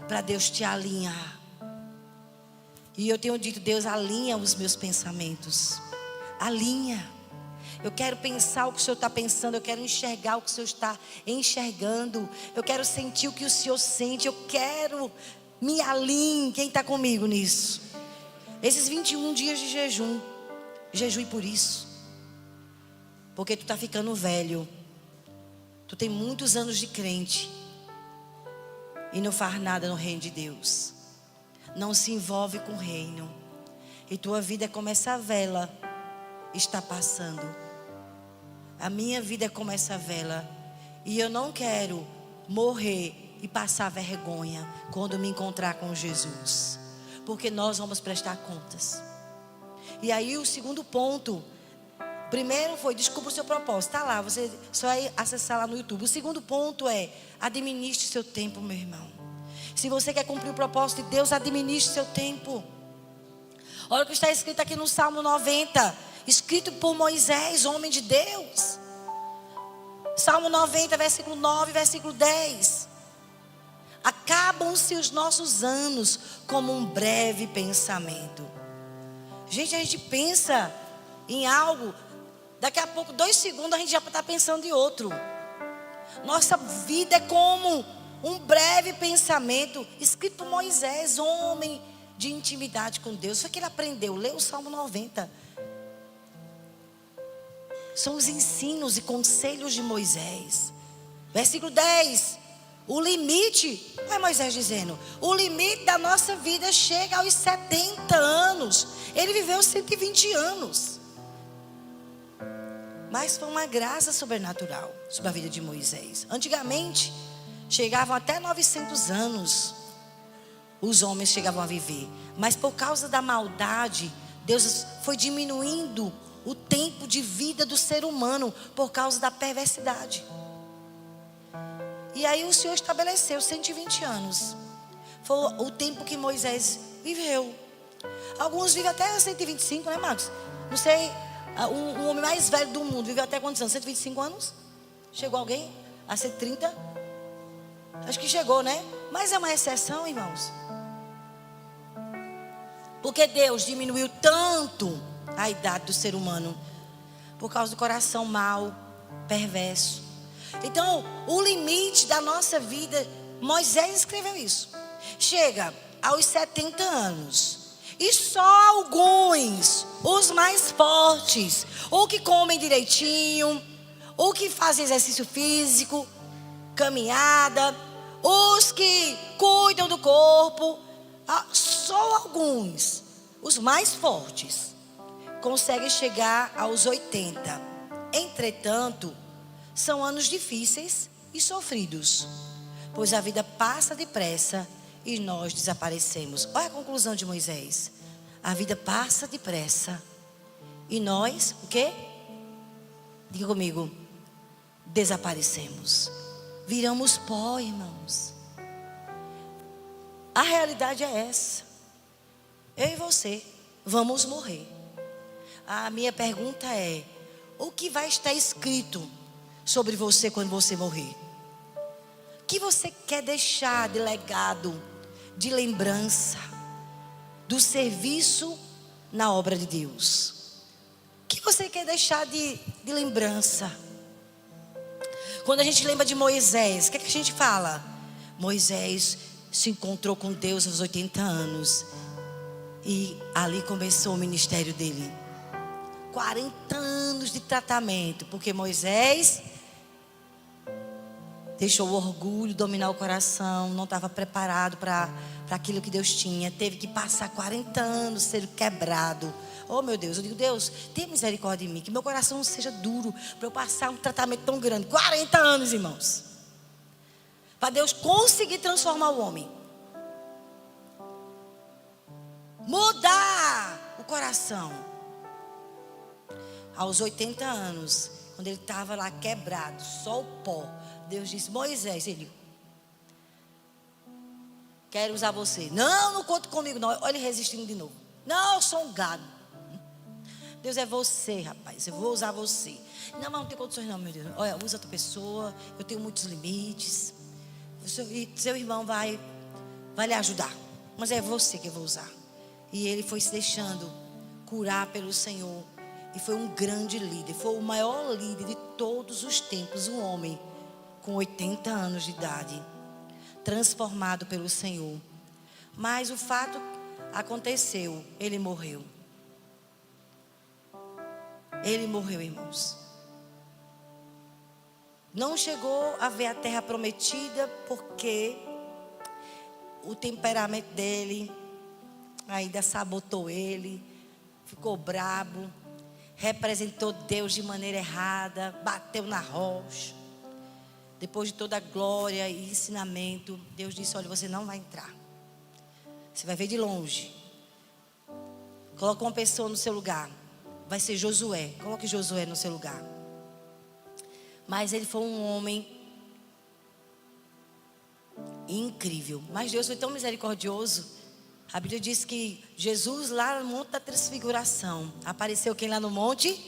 para Deus te alinhar. E eu tenho dito, Deus, alinha os meus pensamentos. Alinha. Eu quero pensar o que o Senhor está pensando. Eu quero enxergar o que o Senhor está enxergando. Eu quero sentir o que o Senhor sente. Eu quero, me alinhe. Quem está comigo nisso? Esses 21 dias de jejum, jejue por isso. Porque tu está ficando velho. Tu tem muitos anos de crente e não faz nada no reino de Deus. Não se envolve com o reino. E tua vida é como essa vela está passando. A minha vida é como essa vela. E eu não quero morrer e passar vergonha quando me encontrar com Jesus. Porque nós vamos prestar contas. E aí o segundo ponto. Primeiro foi, descubra o seu propósito. Está lá, você só vai acessar lá no YouTube. O segundo ponto é, administre seu tempo, meu irmão. Se você quer cumprir o propósito de Deus, administre seu tempo. Olha o que está escrito aqui no Salmo 90. Escrito por Moisés, homem de Deus. Salmo 90, versículo 9, versículo 10. Acabam-se os nossos anos como um breve pensamento. Gente, a gente pensa em algo... Daqui a pouco, 2 segundos, a gente já está pensando em outro. Nossa vida é como um breve pensamento. Escrito por Moisés, homem de intimidade com Deus. Foi que ele aprendeu. Lê o Salmo 90. São os ensinos e conselhos de Moisés. Versículo 10. O limite, é Moisés dizendo, o limite da nossa vida chega aos 70 anos. Ele viveu 120 anos. Mas foi uma graça sobrenatural sobre a vida de Moisés. Antigamente, chegavam até 900 anos. Os homens chegavam a viver. Mas por causa da maldade, Deus foi diminuindo o tempo de vida do ser humano por causa da perversidade. E aí o Senhor estabeleceu 120 anos. Foi o tempo que Moisés viveu. Alguns vivem até 125, né, Marcos? Não sei, o homem mais velho do mundo viveu até quantos anos? 125 anos? Chegou alguém a 130? Acho que chegou, né? Mas é uma exceção, irmãos. Porque Deus diminuiu tanto a idade do ser humano por causa do coração mau, perverso. Então, o limite da nossa vida, Moisés escreveu isso. Chega aos 70 anos. E só alguns, os mais fortes, ou que comem direitinho, ou que fazem exercício físico, caminhada, os que cuidam do corpo, só alguns, os mais fortes, conseguem chegar aos 80. Entretanto, são anos difíceis e sofridos, pois a vida passa depressa e nós desaparecemos. Olha a conclusão de Moisés. A vida passa depressa e nós, o quê? Diga comigo. Desaparecemos. Viramos pó, irmãos. A realidade é essa. Eu e você vamos morrer. A minha pergunta é: o que vai estar escrito sobre você quando você morrer? O que você quer deixar de legado, de lembrança, do serviço na obra de Deus? O que você quer deixar de lembrança? Quando a gente lembra de Moisés, o que é que a gente fala? Moisés se encontrou com Deus aos 80 anos. E ali começou o ministério dele. 40 anos de tratamento. Porque Moisés deixou o orgulho dominar o coração. Não estava preparado para aquilo que Deus tinha. Teve que passar 40 anos sendo quebrado. Oh meu Deus, eu digo: Deus, tenha misericórdia de mim, que meu coração não seja duro para eu passar um tratamento tão grande. 40 anos, irmãos, para Deus conseguir transformar o homem, mudar o coração. Aos 80 anos, quando ele estava lá quebrado, só o pó, Deus disse: Moisés, ele: quero usar você. Não conte comigo não. Olha ele resistindo de novo. Não, eu sou um gado. Deus, é você, rapaz, eu vou usar você. Não, mas não tem condições não, meu Deus. Olha, usa outra pessoa, eu tenho muitos limites. Seu irmão vai lhe ajudar, mas é você que eu vou usar. E ele foi se deixando curar pelo Senhor. E foi um grande líder, foi o maior líder de todos os tempos. Um homem com 80 anos de idade, transformado pelo Senhor. Mas o fato aconteceu, ele morreu. Ele morreu, irmãos. Não chegou a ver a terra prometida, porque o temperamento dele ainda sabotou ele. Ficou brabo, representou Deus de maneira errada, bateu na rocha. Depois de toda a glória e ensinamento, Deus disse: olha, você não vai entrar. Você vai ver de longe. Coloca uma pessoa no seu lugar. Vai ser Josué. Coloque Josué no seu lugar. Mas ele foi um homem incrível. Mas Deus foi tão misericordioso. A Bíblia diz que Jesus, lá no Monte da Transfiguração, apareceu quem lá no monte?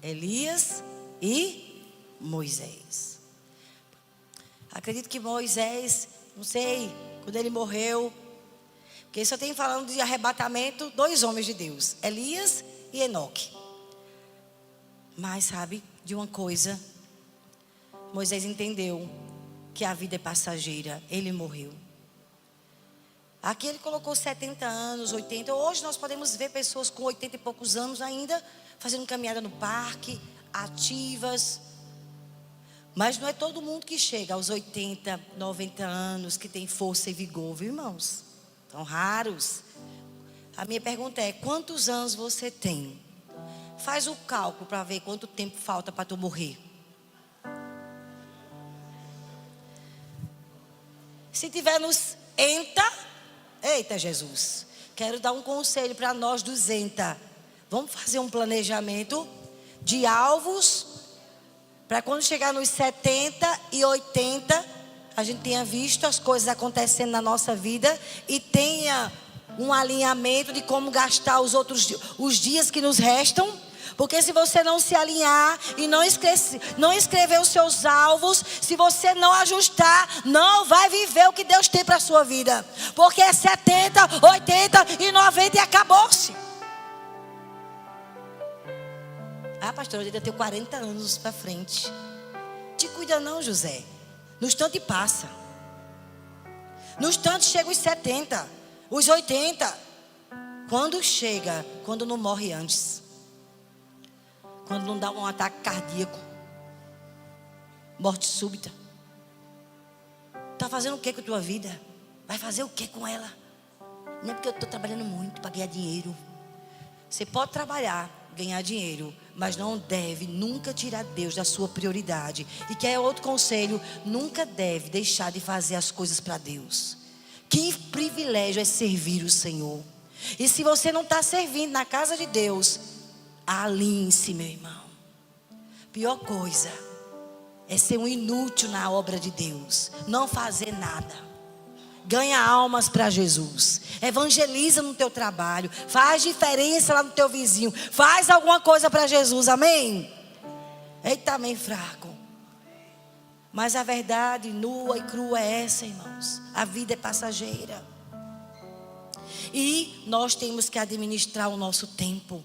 Elias e Moisés. Acredito que Moisés, não sei, quando ele morreu, porque só tem falando de arrebatamento, 2 homens de Deus, Elias e Enoque. Mas sabe de uma coisa? Moisés entendeu que a vida é passageira. Ele morreu. Aqui ele colocou 70 anos, 80. Hoje nós podemos ver pessoas com 80 e poucos anos ainda fazendo caminhada no parque, ativas. Mas não é todo mundo que chega aos 80, 90 anos que tem força e vigor, viu, irmãos? São raros. A minha pergunta é: quantos anos você tem? Faz o cálculo para ver quanto tempo falta para tu morrer. Se tiver nos eita Jesus, quero dar um conselho para nós dos vamos fazer um planejamento de alvos para quando chegar nos 70 e 80 a gente tenha visto as coisas acontecendo na nossa vida e tenha um alinhamento de como gastar os dias que nos restam. Porque se você não se alinhar e não escrever os seus alvos, se você não ajustar, não vai viver o que Deus tem para a sua vida. Porque é 70, 80 e 90 e acabou-se. Ah, pastor, eu ainda tenho 40 anos para frente. Te cuida não, José. No instante passa. No instante chega os 70, os 80. Quando chega? Quando não morre antes. Quando não dá um ataque cardíaco. Morte súbita. Está fazendo o que com a tua vida? Vai fazer o que com ela? Não é porque eu estou trabalhando muito para ganhar dinheiro. Você pode trabalhar, ganhar dinheiro, mas não deve nunca tirar Deus da sua prioridade. E que é outro conselho: nunca deve deixar de fazer as coisas para Deus. Que privilégio é servir o Senhor. E se você não está servindo na casa de Deus, alinhe-se, meu irmão. Pior coisa é ser um inútil na obra de Deus, não fazer nada. Ganha almas para Jesus, evangeliza no teu trabalho, faz diferença lá no teu vizinho, faz alguma coisa para Jesus, amém? Eita, amém, fraco. Mas a verdade nua e crua é essa, irmãos: a vida é passageira e nós temos que administrar o nosso tempo.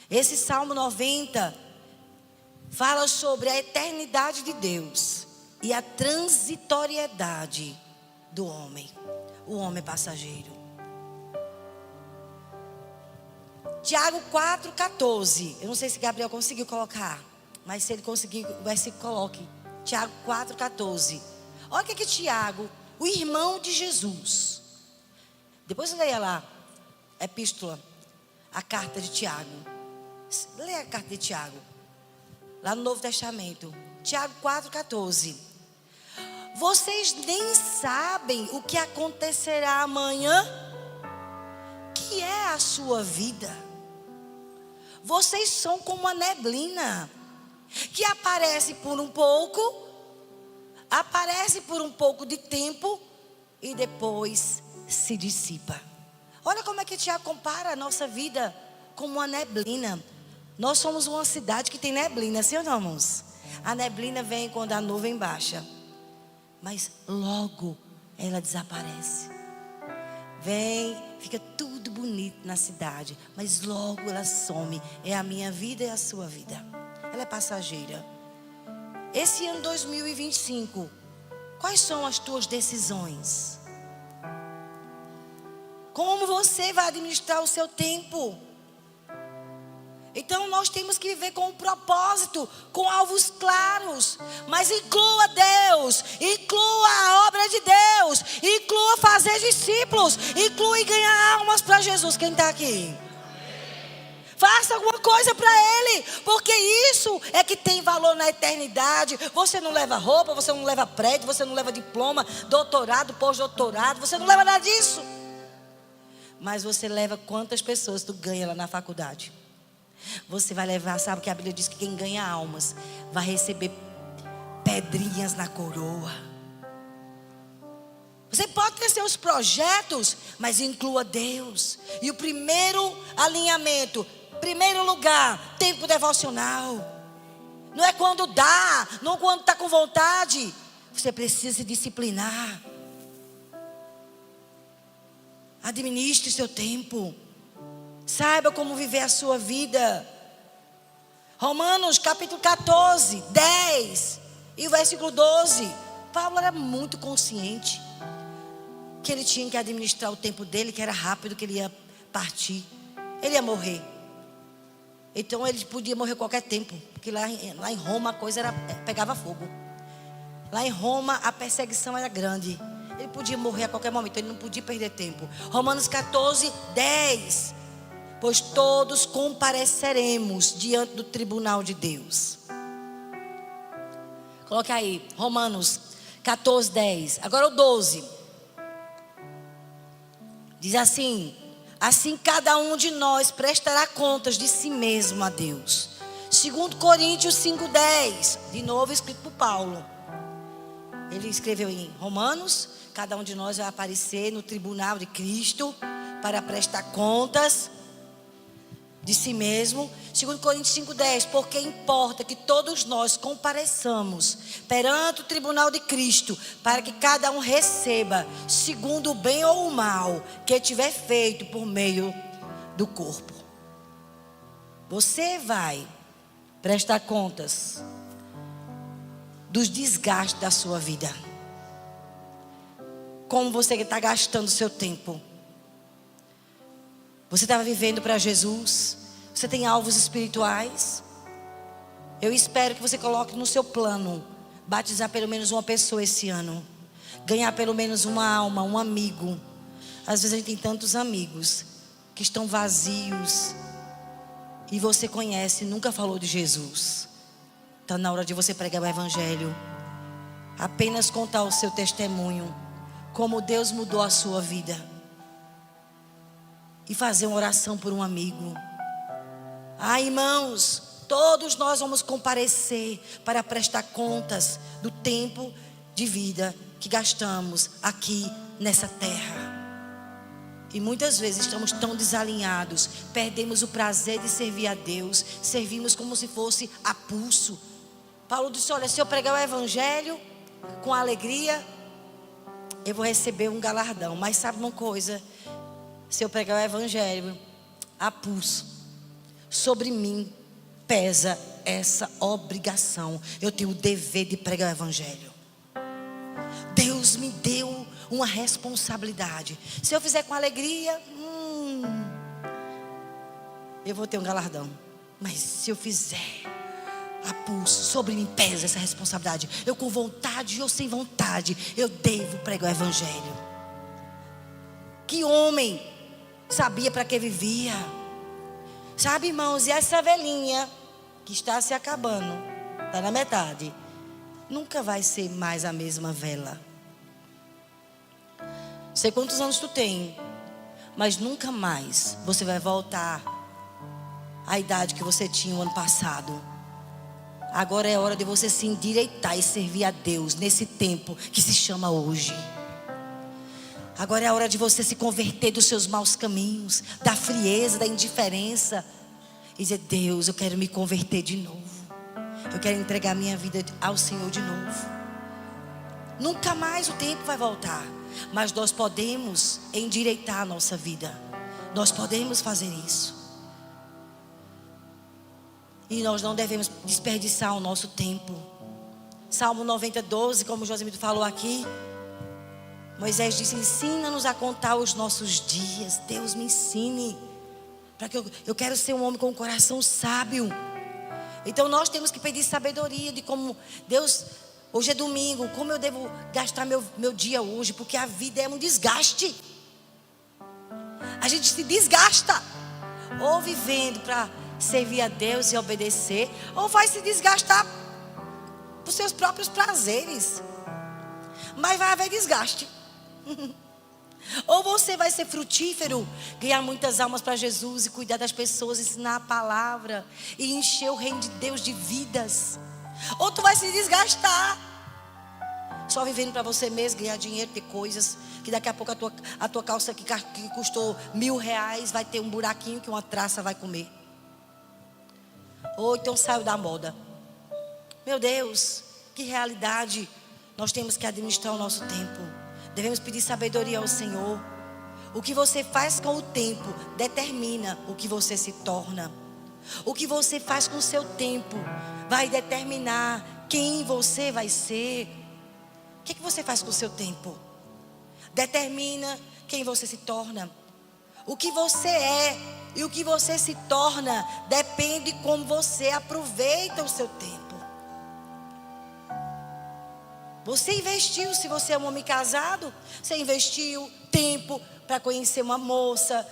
Esse Salmo 90 fala sobre a eternidade de Deus e a transitoriedade do homem. O homem é passageiro. Tiago 4,14. Eu não sei se Gabriel conseguiu colocar, mas se ele conseguir, o versículo coloque. Tiago 4,14. Olha o que Tiago, o irmão de Jesus. Depois leia lá a epístola, a carta de Tiago. Leia a carta de Tiago, lá no Novo Testamento. Tiago 4,14. Vocês nem sabem o que acontecerá amanhã, que é a sua vida. Vocês são como a neblina, que aparece por um pouco de tempo e depois se dissipa. Olha como é que Tiago compara a nossa vida como uma neblina. Nós somos uma cidade que tem neblina, sim ou não, irmãos? A neblina vem quando a nuvem baixa, mas logo ela desaparece. Vem, fica tudo bonito na cidade, mas logo ela some. É a minha vida e a sua vida. Ela é passageira. Esse ano 2025, quais são as tuas decisões? Como você vai administrar o seu tempo? Então nós temos que viver com um propósito, com alvos claros. Mas inclua Deus, inclua a obra de Deus, inclua fazer discípulos, inclua ganhar almas para Jesus. Quem está aqui? Faça alguma coisa para Ele, porque isso é que tem valor na eternidade. Você não leva roupa, você não leva prédio, você não leva diploma, doutorado, pós-doutorado, você não leva nada disso. Mas você leva quantas pessoas tu ganha lá na faculdade. Você vai levar, sabe que a Bíblia diz que quem ganha almas vai receber pedrinhas na coroa. Você pode ter seus projetos, mas inclua Deus. E o primeiro alinhamento, primeiro lugar, tempo devocional. Não é quando dá, não quando está com vontade. Você precisa se disciplinar. Administre seu tempo. Saiba como viver a sua vida. Romanos capítulo 14, 10 e o versículo 12. Paulo era muito consciente que ele tinha que administrar o tempo dele, que era rápido, que ele ia partir. Ele ia morrer. Então ele podia morrer a qualquer tempo, porque lá em Roma a coisa pegava fogo. Lá em Roma a perseguição era grande. Ele podia morrer a qualquer momento, ele não podia perder tempo. Romanos 14, 10. Pois todos compareceremos diante do tribunal de Deus. Coloque aí, Romanos 14, 10. Agora o 12. Diz assim: assim cada um de nós prestará contas de si mesmo a Deus. 2 Coríntios 5, 10. De novo escrito por Paulo. Ele escreveu em Romanos: cada um de nós vai aparecer no tribunal de Cristo para prestar contas de si mesmo. 2 Coríntios 5,10. Porque importa que todos nós compareçamos perante o tribunal de Cristo, para que cada um receba segundo o bem ou o mal que tiver feito por meio do corpo. Você vai prestar contas dos desgastes da sua vida. Como você está gastando o seu tempo? Você estava vivendo para Jesus? Você tem alvos espirituais? Eu espero que você coloque no seu plano batizar pelo menos uma pessoa esse ano, ganhar pelo menos uma alma, um amigo. Às vezes a gente tem tantos amigos que estão vazios e você conhece e nunca falou de Jesus. Está na hora de você pregar o evangelho. Apenas contar o seu testemunho, como Deus mudou a sua vida, e fazer uma oração por um amigo. Irmãos, todos nós vamos comparecer para prestar contas do tempo de vida que gastamos aqui nessa terra. E muitas vezes estamos tão desalinhados, perdemos o prazer de servir a Deus, servimos como se fosse a pulso. Paulo disse: olha, se eu pregar o evangelho com alegria, eu vou receber um galardão. Mas sabe uma coisa? Se eu pregar o evangelho a pulso, sobre mim pesa essa obrigação. Eu tenho o dever de pregar o evangelho. Deus me deu uma responsabilidade. Se eu fizer com alegria, eu vou ter um galardão. Mas se eu fizer a pulso, sobre mim pesa essa responsabilidade. Eu com vontade ou sem vontade, eu devo pregar o evangelho. Que homem sabia para que vivia? Sabe, irmãos, e essa velhinha que está se acabando, está na metade, nunca vai ser mais a mesma vela. Não sei quantos anos tu tem, mas nunca mais você vai voltar à idade que você tinha o ano passado. Agora é hora de você se endireitar e servir a Deus nesse tempo que se chama hoje. Agora é a hora de você se converter dos seus maus caminhos, da frieza, da indiferença, e dizer: Deus, eu quero me converter de novo. Eu quero entregar minha vida ao Senhor de novo. Nunca mais o tempo vai voltar, mas nós podemos endireitar a nossa vida. Nós podemos fazer isso. E nós não devemos desperdiçar o nosso tempo. Salmo 90, 12, como o Josimito falou aqui, Moisés disse: ensina-nos a contar os nossos dias. Deus, me ensine, para que eu quero ser um homem com um coração sábio. Então nós temos que pedir sabedoria de como Deus, hoje é domingo, como eu devo gastar meu dia hoje, porque a vida é um desgaste. A gente se desgasta, ou vivendo para servir a Deus e obedecer, ou vai se desgastar por seus próprios prazeres. Mas vai haver desgaste. Ou você vai ser frutífero, ganhar muitas almas para Jesus e cuidar das pessoas, ensinar a palavra e encher o reino de Deus de vidas. Ou tu vai se desgastar, só vivendo para você mesmo, ganhar dinheiro, ter coisas que daqui a pouco a tua calça que custou R$1.000 vai ter um buraquinho que uma traça vai comer. Ou então saiu da moda. Meu Deus, que realidade. Nós temos que administrar o nosso tempo. Devemos pedir sabedoria ao Senhor. O que você faz com o tempo determina o que você se torna. O que você faz com o seu tempo vai determinar quem você vai ser. O que você faz com o seu tempo determina quem você se torna. O que você é E o que você se torna depende de como você aproveita o seu tempo. Você investiu, se você é um homem casado, você investiu tempo para conhecer uma moça,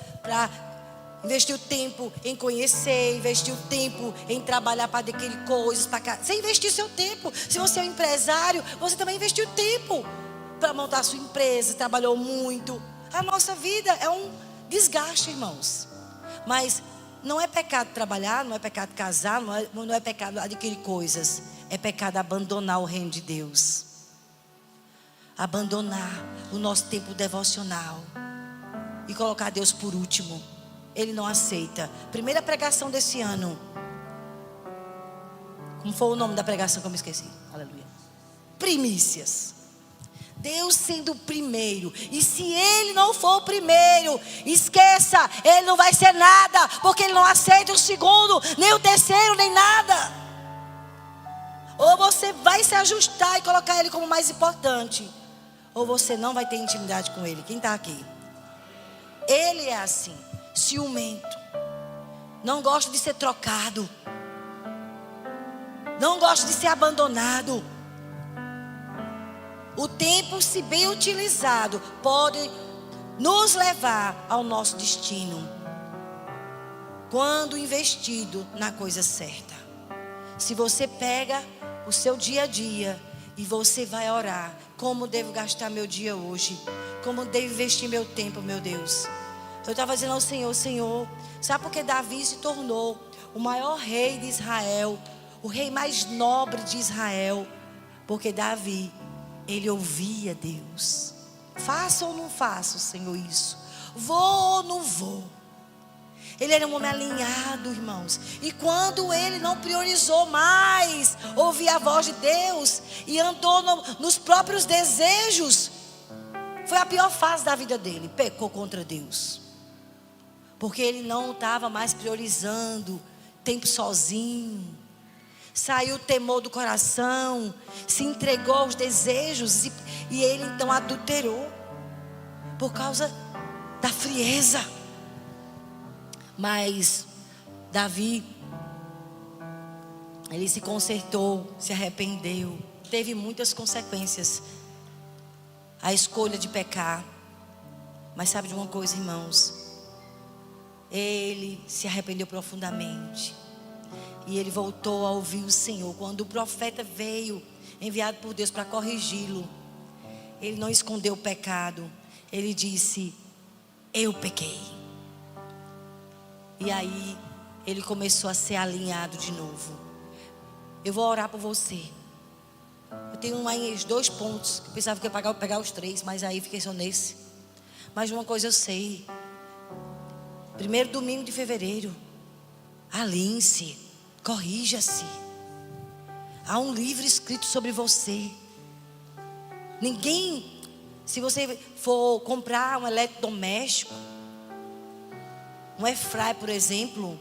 investiu tempo em conhecer, investiu tempo em trabalhar para adquirir coisas para casa. Você investiu seu tempo. Se você é um empresário, você também investiu tempo para montar a sua empresa, trabalhou muito. A nossa vida é um desgaste, irmãos. Mas não é pecado trabalhar, não é pecado casar, não é pecado adquirir coisas. É pecado abandonar o reino de Deus. Abandonar o nosso tempo devocional e colocar Deus por último. Ele não aceita. Primeira pregação desse ano. Como foi o nome da pregação que eu me esqueci? Aleluia. Primícias. Deus sendo o primeiro. E se Ele não for o primeiro, esqueça, Ele não vai ser nada. Porque Ele não aceita o segundo, nem o terceiro, nem nada. Ou você vai se ajustar e colocar Ele como mais importante, ou você não vai ter intimidade com Ele. Quem está aqui? Ele é assim, ciumento. Não gosta de ser trocado. Não gosta de ser abandonado. O tempo, se bem utilizado, pode nos levar ao nosso destino, quando investido na coisa certa. Se você pega o seu dia a dia e você vai orar: como devo gastar meu dia hoje? Como devo investir meu tempo, meu Deus? Eu estava dizendo ao Senhor: Senhor, sabe por que Davi se tornou o maior rei de Israel, o rei mais nobre de Israel? Porque Davi, ele ouvia Deus. Faço ou não faço, Senhor, isso? Vou ou não vou? Ele era um homem alinhado, irmãos. E quando ele não priorizou mais ouvir a voz de Deus e andou nos próprios desejos, foi a pior fase da vida dele. Pecou contra Deus. Porque ele não estava mais priorizando tempo sozinho. Saiu o temor do coração, se entregou aos desejos e ele então adulterou por causa da frieza. Mas Davi, ele se consertou, se arrependeu. Teve muitas consequências a escolha de pecar. Mas sabe de uma coisa, irmãos? Ele se arrependeu profundamente. E ele voltou a ouvir o Senhor. Quando o profeta veio, enviado por Deus para corrigi-lo, ele não escondeu o pecado. Ele disse: eu pequei. E aí ele começou a ser alinhado de novo. Eu vou orar por você. Eu tenho aí 2 pontos. Eu pensava que ia pegar os 3, mas aí fiquei só nesse. Mas uma coisa eu sei: 1º domingo de fevereiro, alinhe-se, corrija-se. Há um livro escrito sobre você. Ninguém, se você for comprar um eletrodoméstico, um airfryer, por exemplo,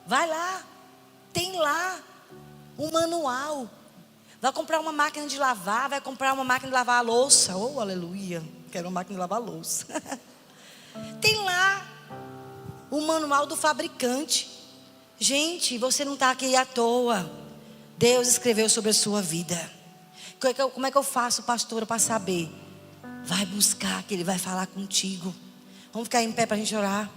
vai lá, tem lá um manual. Vai comprar uma máquina de lavar, vai comprar uma máquina de lavar a louça. Oh, aleluia, quero uma máquina de lavar a louça. Tem lá o manual do fabricante. Gente, você não está aqui à toa. Deus escreveu sobre a sua vida. Como é que eu faço, pastora, para saber? Vai buscar, que Ele vai falar contigo. Vamos ficar em pé para a gente orar.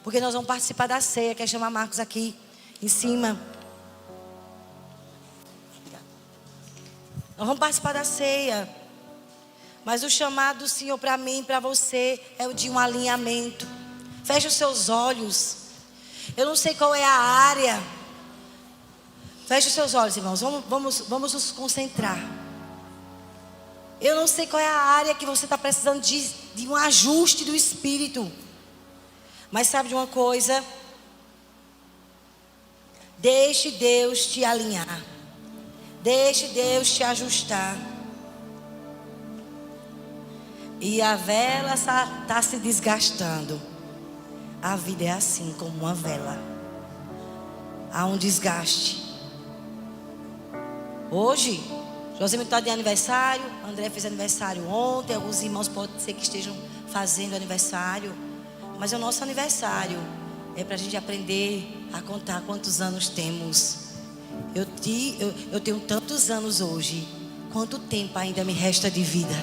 Porque nós vamos participar da ceia. Quer chamar Marcos aqui em cima? Nós vamos participar da ceia. Mas o chamado do Senhor para mim e para você é o de um alinhamento. Feche os seus olhos. Eu não sei qual é a área. Feche os seus olhos, irmãos. Vamos nos concentrar. Eu não sei qual é a área que você está precisando de um ajuste do Espírito. Mas sabe de uma coisa? Deixe Deus te alinhar. Deixe Deus te ajustar. E a vela está se desgastando. A vida é assim, como uma vela. Há um desgaste. Hoje, Josimito está de aniversário. André fez aniversário ontem. Alguns irmãos pode ser que estejam fazendo aniversário. Mas é o nosso aniversário. é para a gente aprender a contar quantos anos temos. Eu tenho tantos anos hoje. Quanto tempo ainda me resta de vida?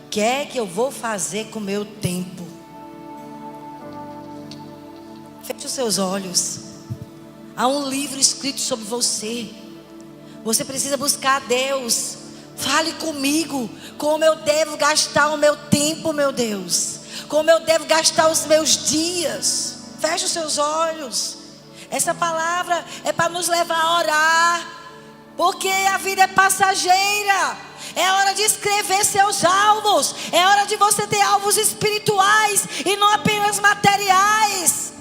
O que é que eu vou fazer com o meu tempo? Feche os seus olhos. Há um livro escrito sobre você. Você precisa buscar a Deus. Fale comigo. Como eu devo gastar o meu tempo, meu Deus. Como eu devo gastar os meus dias. Feche os seus olhos. Essa palavra é para nos levar a orar. Porque a vida é passageira. É hora de escrever seus alvos. É hora de você ter alvos espirituais e não apenas materiais,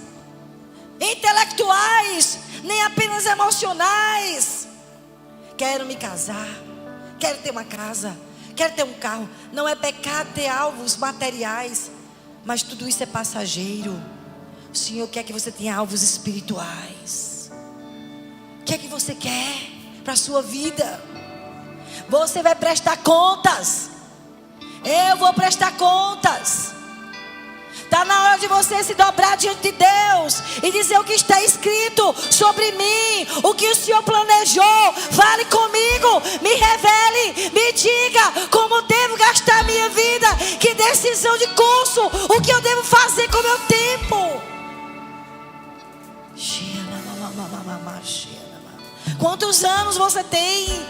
intelectuais, nem apenas emocionais. Quero me casar, quero ter uma casa, quero ter um carro. Não é pecado ter alvos materiais, mas tudo isso é passageiro. O Senhor quer que você tenha alvos espirituais. O que é que você quer para a sua vida? Você vai prestar contas. Eu vou prestar contas. Está na hora de você se dobrar diante de Deus e dizer o que está escrito sobre mim, o que o Senhor planejou. Fale comigo, me revele, me diga como devo gastar a minha vida, que decisão de curso, o que eu devo fazer com o meu tempo. Quantos anos você tem?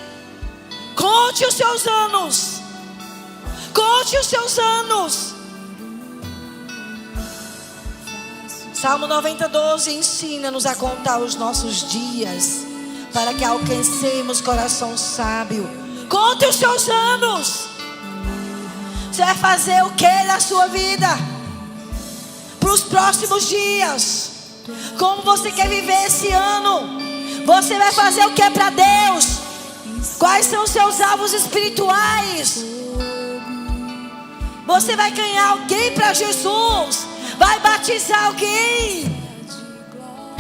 Conte os seus anos. Conte os seus anos. Salmo 90:12 ensina-nos a contar os nossos dias, para que alcancemos coração sábio. Conte os seus anos. Você vai fazer o que na sua vida? Para os próximos dias. Como você quer viver esse ano? Você vai fazer o que é para Deus? Quais são os seus alvos espirituais? Você vai ganhar alguém para Jesus? Vai batizar alguém?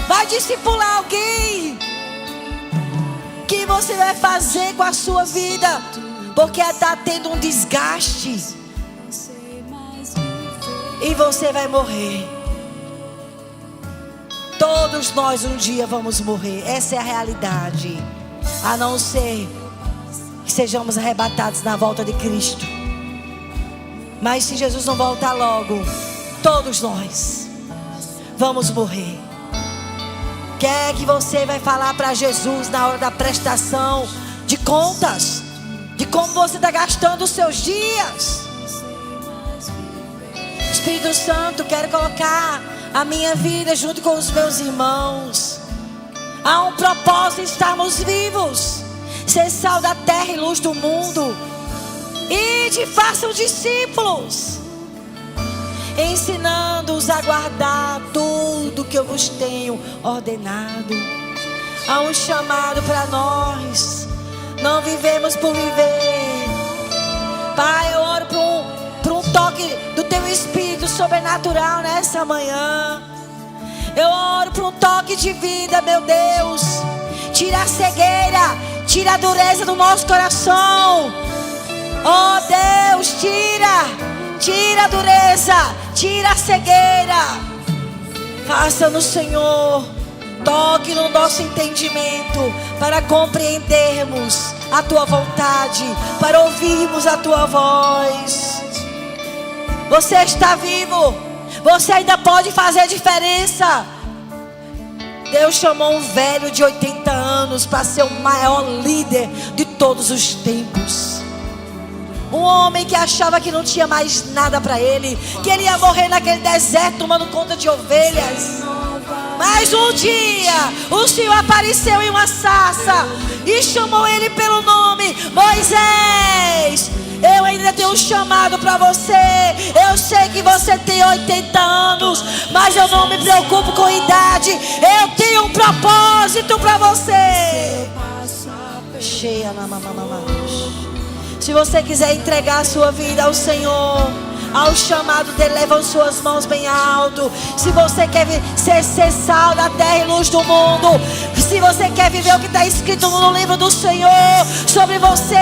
Vai discipular alguém? O que você vai fazer com a sua vida? Porque está tendo um desgaste. E você vai morrer. Todos nós um dia vamos morrer. Essa é a realidade. A não ser que sejamos arrebatados na volta de Cristo. Mas se Jesus não voltar logo, todos nós vamos morrer. Quer que você vai falar para Jesus na hora da prestação de contas, de como você está gastando os seus dias? Espírito Santo, quero colocar a minha vida junto com os meus irmãos. Há um propósito, estarmos vivos, ser sal da terra e luz do mundo. Ide, façam discípulos, ensinando-os a guardar tudo que eu vos tenho ordenado. Há um chamado para nós. Não vivemos por viver. Pai, eu oro por um toque do teu Espírito sobrenatural nessa manhã. Eu oro por um toque de vida, meu Deus. Tira a cegueira, tira a dureza do nosso coração. Oh Deus, tira a dureza, tira a cegueira. Faça-nos, Senhor, toque no nosso entendimento para compreendermos a tua vontade, para ouvirmos a tua voz. Você está vivo, você ainda pode fazer diferença. Deus chamou um velho de 80 anos para ser o maior líder de todos os tempos. Um homem que achava que não tinha mais nada para ele, que ele ia morrer naquele deserto tomando conta de ovelhas. Mas um dia o Senhor apareceu em uma sarça e chamou ele pelo nome: Moisés, eu ainda tenho um chamado para você. Eu sei que você tem 80 anos, mas eu não me preocupo com idade. Eu tenho um propósito para você. Cheia na mamamama. Se você quiser entregar a sua vida ao Senhor, ao chamado dele. Levam suas mãos bem alto. Se você quer ser sal da terra e luz do mundo, se você quer viver o que está escrito no livro do Senhor sobre você,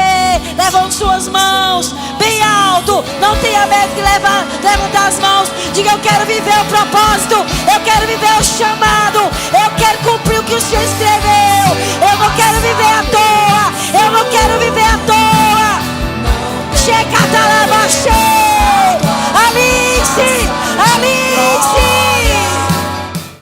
levam suas mãos bem alto. Não tenha medo de levantar as mãos. Diga: eu quero viver o propósito, eu quero viver o chamado, eu quero cumprir o que o Senhor escreveu. Eu não quero viver à toa, eu não quero viver à toa. Alice, Alice,